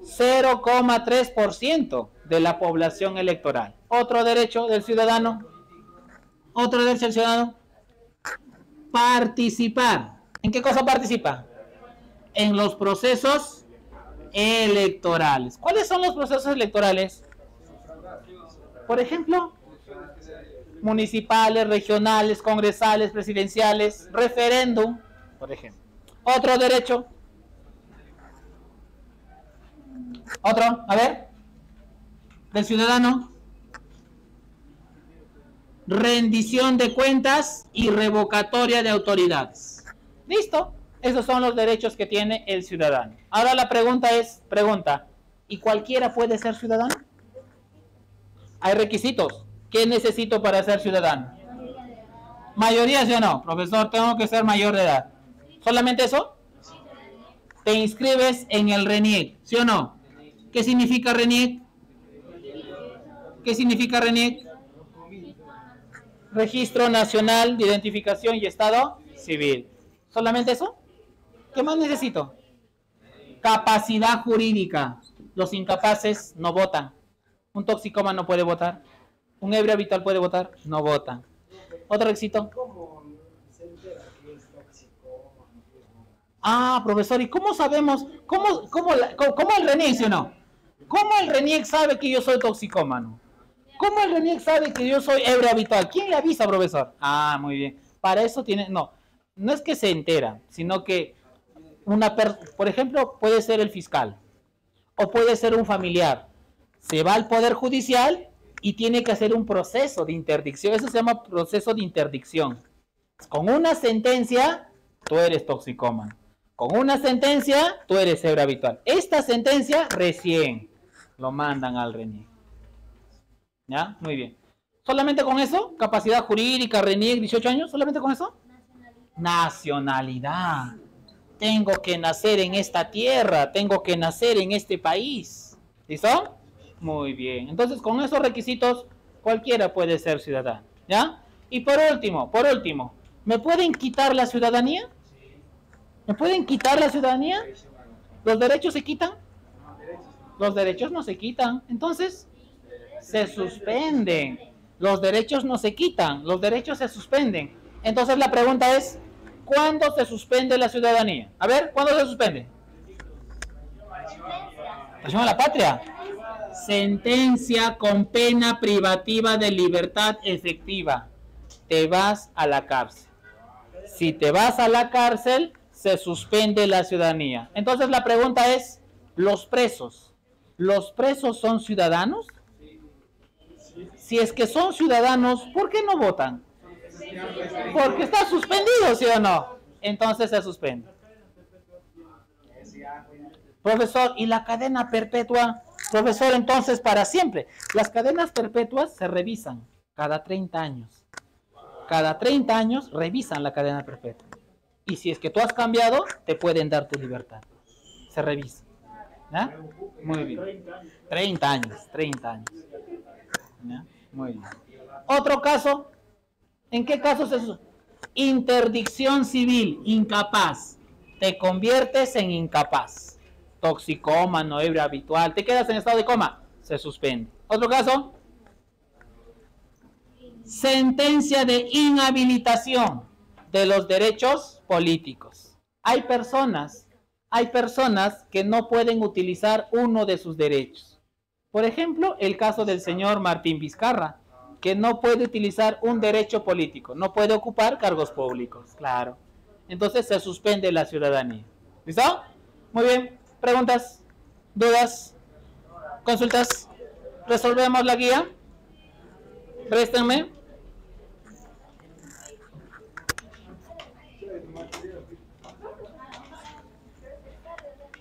0,3% de la población electoral. Otro derecho del ciudadano. Otro derecho del ciudadano. Participar. ¿En qué cosa participa? En los procesos electorales. ¿Cuáles son los procesos electorales? Por ejemplo, municipales, regionales, congresales, presidenciales, referéndum, por ejemplo. Otro derecho. Otro, a ver, del ciudadano. Rendición de cuentas y revocatoria de autoridades. ¿Listo? Esos son los derechos que tiene el ciudadano. Ahora la pregunta es, ¿y cualquiera puede ser ciudadano? Hay requisitos. ¿Qué necesito para ser ciudadano? ¿Mayoría, sí o no? Profesor, tengo que ser mayor de edad. ¿Solamente eso? Te inscribes en el RENIEC, ¿sí o no? ¿Qué significa RENIEC? ¿Qué significa RENIEC? Registro Nacional de Identificación y Estado Civil. ¿Solamente eso? ¿Qué más necesito? Capacidad jurídica. Los incapaces no votan. Un toxicómano no puede votar. Un ebrio habitual puede votar. No votan. Otro requisito. ¿Cómo se entera que es tóxico? Ah, profesor, ¿y cómo sabemos? ¿Cómo el RENIEC, o no? ¿Cómo el RENIEC sabe que yo soy toxicómano? ¿Cómo el RENIEC sabe que yo soy ebrio habitual? ¿Quién le avisa, profesor? Ah, muy bien. Para eso tiene... No es que se entera, sino que por ejemplo, puede ser el fiscal o puede ser un familiar. Se va al Poder Judicial y tiene que hacer un proceso de interdicción. Eso se llama proceso de interdicción. Con una sentencia, tú eres toxicómano. Con una sentencia, tú eres ebrio habitual. Esta sentencia recién lo mandan al RENIEC. ¿Ya? Muy bien. ¿Solamente con eso? ¿Capacidad jurídica, RENIEC, 18 años? ¿Solamente con eso? Nacionalidad. Tengo que nacer en esta tierra, tengo que nacer en este país. ¿Listo? Muy bien. Entonces, con esos requisitos, cualquiera puede ser ciudadano. ¿Ya? Y por último, ¿me pueden quitar la ciudadanía? ¿Me pueden quitar la ciudadanía? ¿Los derechos se quitan? Los derechos no se quitan. Entonces, se suspenden. Los derechos no se quitan, los derechos se suspenden. Entonces la pregunta es, ¿cuándo se suspende la ciudadanía? A ver, ¿cuándo se suspende? ¿Presión a la patria? Sentencia con pena privativa de libertad efectiva. Te vas a la cárcel. Si te vas a la cárcel, se suspende la ciudadanía. Entonces la pregunta es, ¿los presos son ciudadanos? Si es que son ciudadanos, ¿por qué no votan? Porque está suspendido, ¿sí o no? Entonces se suspende. Profesor, ¿y la cadena perpetua? Profesor, entonces para siempre. Las cadenas perpetuas se revisan cada 30 años. Cada 30 años revisan la cadena perpetua. Y si es que tú has cambiado, te pueden dar tu libertad. Se revisa. ¿Ya? Muy bien. 30 años. ¿Ya? Muy bien. Otro caso. ¿En qué caso es eso? Interdicción civil, incapaz. Te conviertes en incapaz. Toxicómano, ebrio habitual. Te quedas en estado de coma. Se suspende. Otro caso. Sentencia de inhabilitación de los derechos políticos. Hay personas que no pueden utilizar uno de sus derechos. Por ejemplo, el caso del señor Martín Vizcarra, que no puede utilizar un derecho político, no puede ocupar cargos públicos, claro. Entonces se suspende la ciudadanía. ¿Listo? Muy bien. ¿Preguntas? ¿Dudas? ¿Consultas? ¿Resolvemos la guía? Préstenme.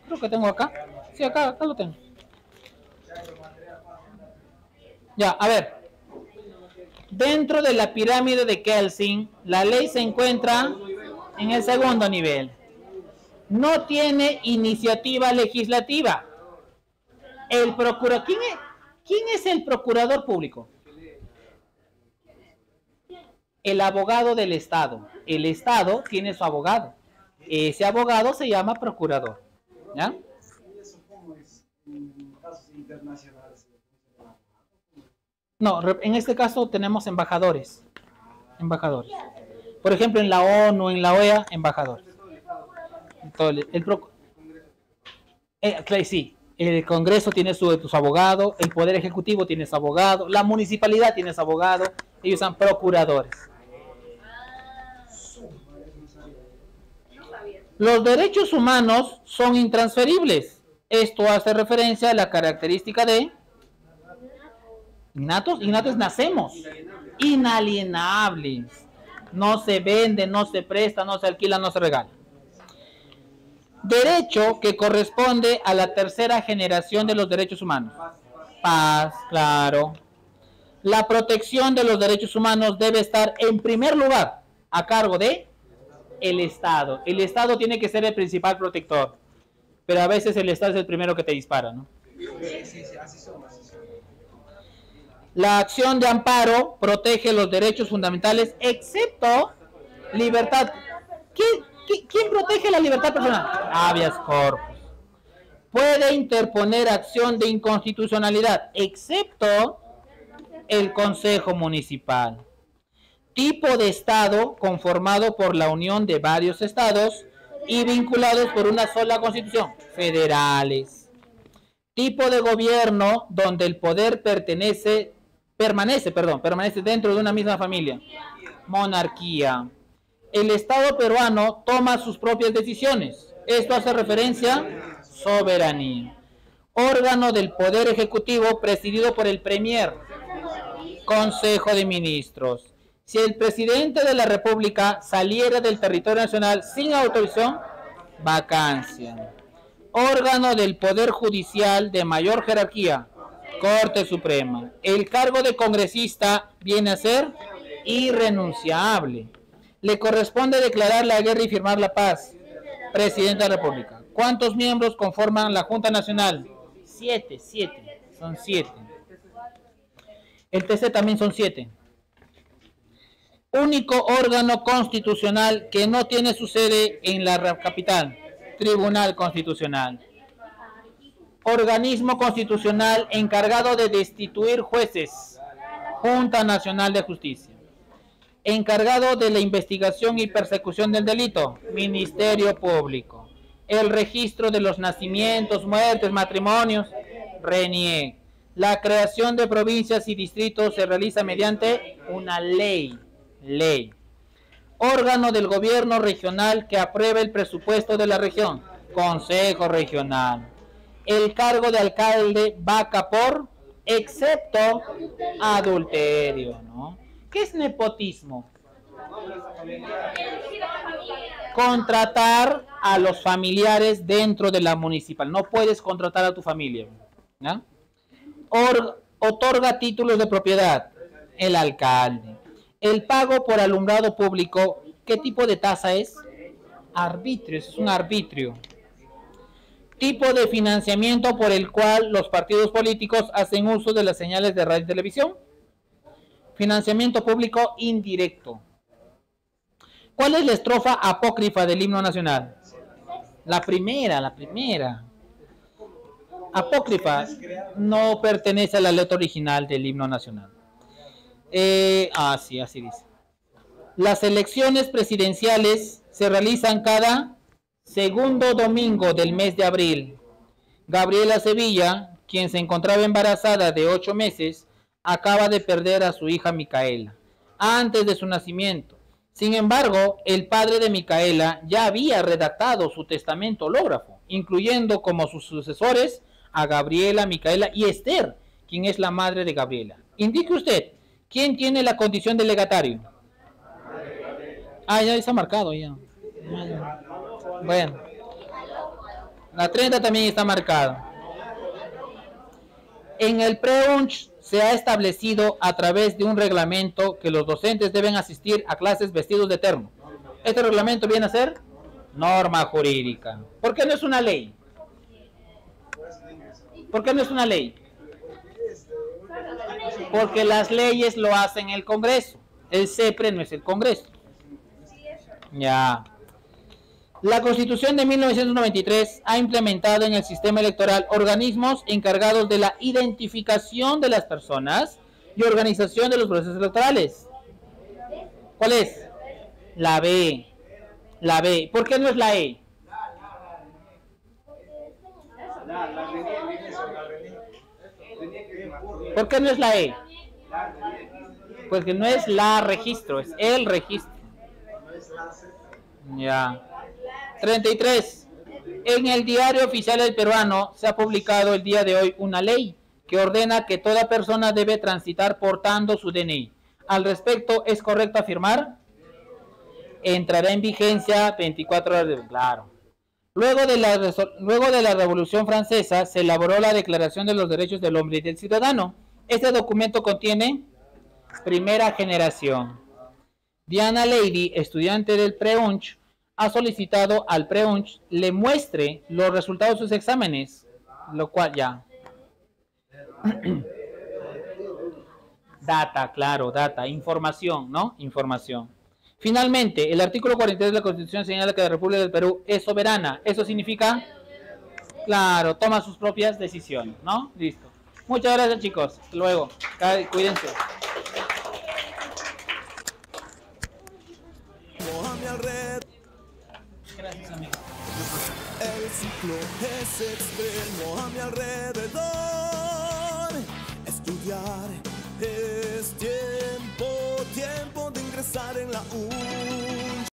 Creo que tengo acá. Sí, acá lo tengo. Ya, a ver. Dentro de la pirámide de Kelsen, la ley se encuentra en el segundo nivel. No tiene iniciativa legislativa. El procurador, ¿quién es el procurador público? El abogado del Estado. El Estado tiene su abogado. Ese abogado se llama procurador. ¿Ya? Eso como es en casos internacionales. No, en este caso tenemos embajadores. Embajadores. Por ejemplo, en la ONU, en la OEA, embajadores. Entonces, sí, el Congreso tiene su abogado, el Poder Ejecutivo tiene su abogado, la municipalidad tiene su abogado, ellos son procuradores. Los derechos humanos son intransferibles. Esto hace referencia a la característica de innatos nacemos, inalienables. No se vende, no se presta, no se alquila, no se regala. Derecho que corresponde a la tercera generación de los derechos humanos. Paz, claro. La protección de los derechos humanos debe estar en primer lugar a cargo de el Estado. El Estado tiene que ser el principal protector, pero a veces el Estado es el primero que te dispara, ¿no? Sí, así son. La acción de amparo protege los derechos fundamentales, excepto libertad. ¿Quién protege la libertad personal? Habeas corpus. Puede interponer acción de inconstitucionalidad, excepto el Consejo Municipal. Tipo de Estado conformado por la unión de varios estados y vinculados por una sola constitución, federales. Tipo de gobierno donde el poder permanece dentro de una misma familia, monarquía. El Estado peruano toma sus propias decisiones. Esto hace referencia a soberanía. Órgano del Poder Ejecutivo presidido por el Premier. Consejo de Ministros. Si el presidente de la República saliera del territorio nacional sin autorización, vacancia. Órgano del Poder Judicial de mayor jerarquía, Corte Suprema. El cargo de congresista viene a ser irrenunciable. Le corresponde declarar la guerra y firmar la paz. Presidente de la República. ¿Cuántos miembros conforman la Junta Nacional? 7. Son 7. El TC también son 7. Único órgano constitucional que no tiene su sede en la capital. Tribunal Constitucional. Organismo constitucional encargado de destituir jueces. Junta Nacional de Justicia. Encargado de la investigación y persecución del delito. Ministerio Público. El registro de los nacimientos, muertes, matrimonios. RENIEC. La creación de provincias y distritos se realiza mediante una ley. Órgano del gobierno regional que aprueba el presupuesto de la región. Consejo Regional. El cargo de alcalde vaca por, excepto adulterio, ¿no? ¿Qué es nepotismo? Contratar a los familiares dentro de la municipal. No puedes contratar a tu familia, ¿no? Otorga títulos de propiedad. El alcalde. El pago por alumbrado público, ¿qué tipo de tasa es? Arbitrio, es un arbitrio. Tipo de financiamiento por el cual los partidos políticos hacen uso de las señales de radio y televisión. Financiamiento público indirecto. ¿Cuál es la estrofa apócrifa del himno nacional? La primera. Apócrifa no pertenece a la letra original del himno nacional. Sí, así dice. Las elecciones presidenciales se realizan cada segundo domingo del mes de abril. Gabriela Sevilla, quien se encontraba embarazada de 8 meses, acaba de perder a su hija Micaela, antes de su nacimiento. Sin embargo, el padre de Micaela ya había redactado su testamento hológrafo, incluyendo como sus sucesores a Gabriela, Micaela y Esther, quien es la madre de Gabriela. Indique usted, ¿quién tiene la condición de legatario? Ya está marcado ya. Bueno. La 30 también está marcada. En el PREUNCH se ha establecido a través de un reglamento que los docentes deben asistir a clases vestidos de terno. Este reglamento viene a ser norma jurídica. ¿Por qué no es una ley? ¿Por qué no es una ley? Porque las leyes lo hacen el Congreso. El CEPRE no es el Congreso. Ya. La Constitución de 1993 ha implementado en el sistema electoral organismos encargados de la identificación de las personas y organización de los procesos electorales. ¿Cuál es? La B. La B. ¿Por qué no es la E? ¿Por qué no es la E? Porque no es la registro, es el registro. Ya. 33. En el Diario Oficial del Peruano se ha publicado el día de hoy una ley que ordena que toda persona debe transitar portando su DNI. Al respecto, ¿es correcto afirmar? Entrará en vigencia 24 horas de... Claro. Luego de la Revolución Francesa se elaboró la Declaración de los Derechos del Hombre y del Ciudadano. Este documento contiene primera generación. Diana Lady, estudiante del PREUNCH, ha solicitado al PREUNCH le muestre los resultados de sus exámenes, lo cual ya. Data, claro, data, información, ¿no? Información. Finalmente, el artículo 43 de la Constitución señala que la República del Perú es soberana. ¿Eso significa? Claro, toma sus propias decisiones, ¿no? Listo. Muchas gracias, chicos. Hasta luego. Cuídense. Gracias, amigo. El ciclo es extremo a mi alrededor. Estudiar es tiempo de ingresar en la U.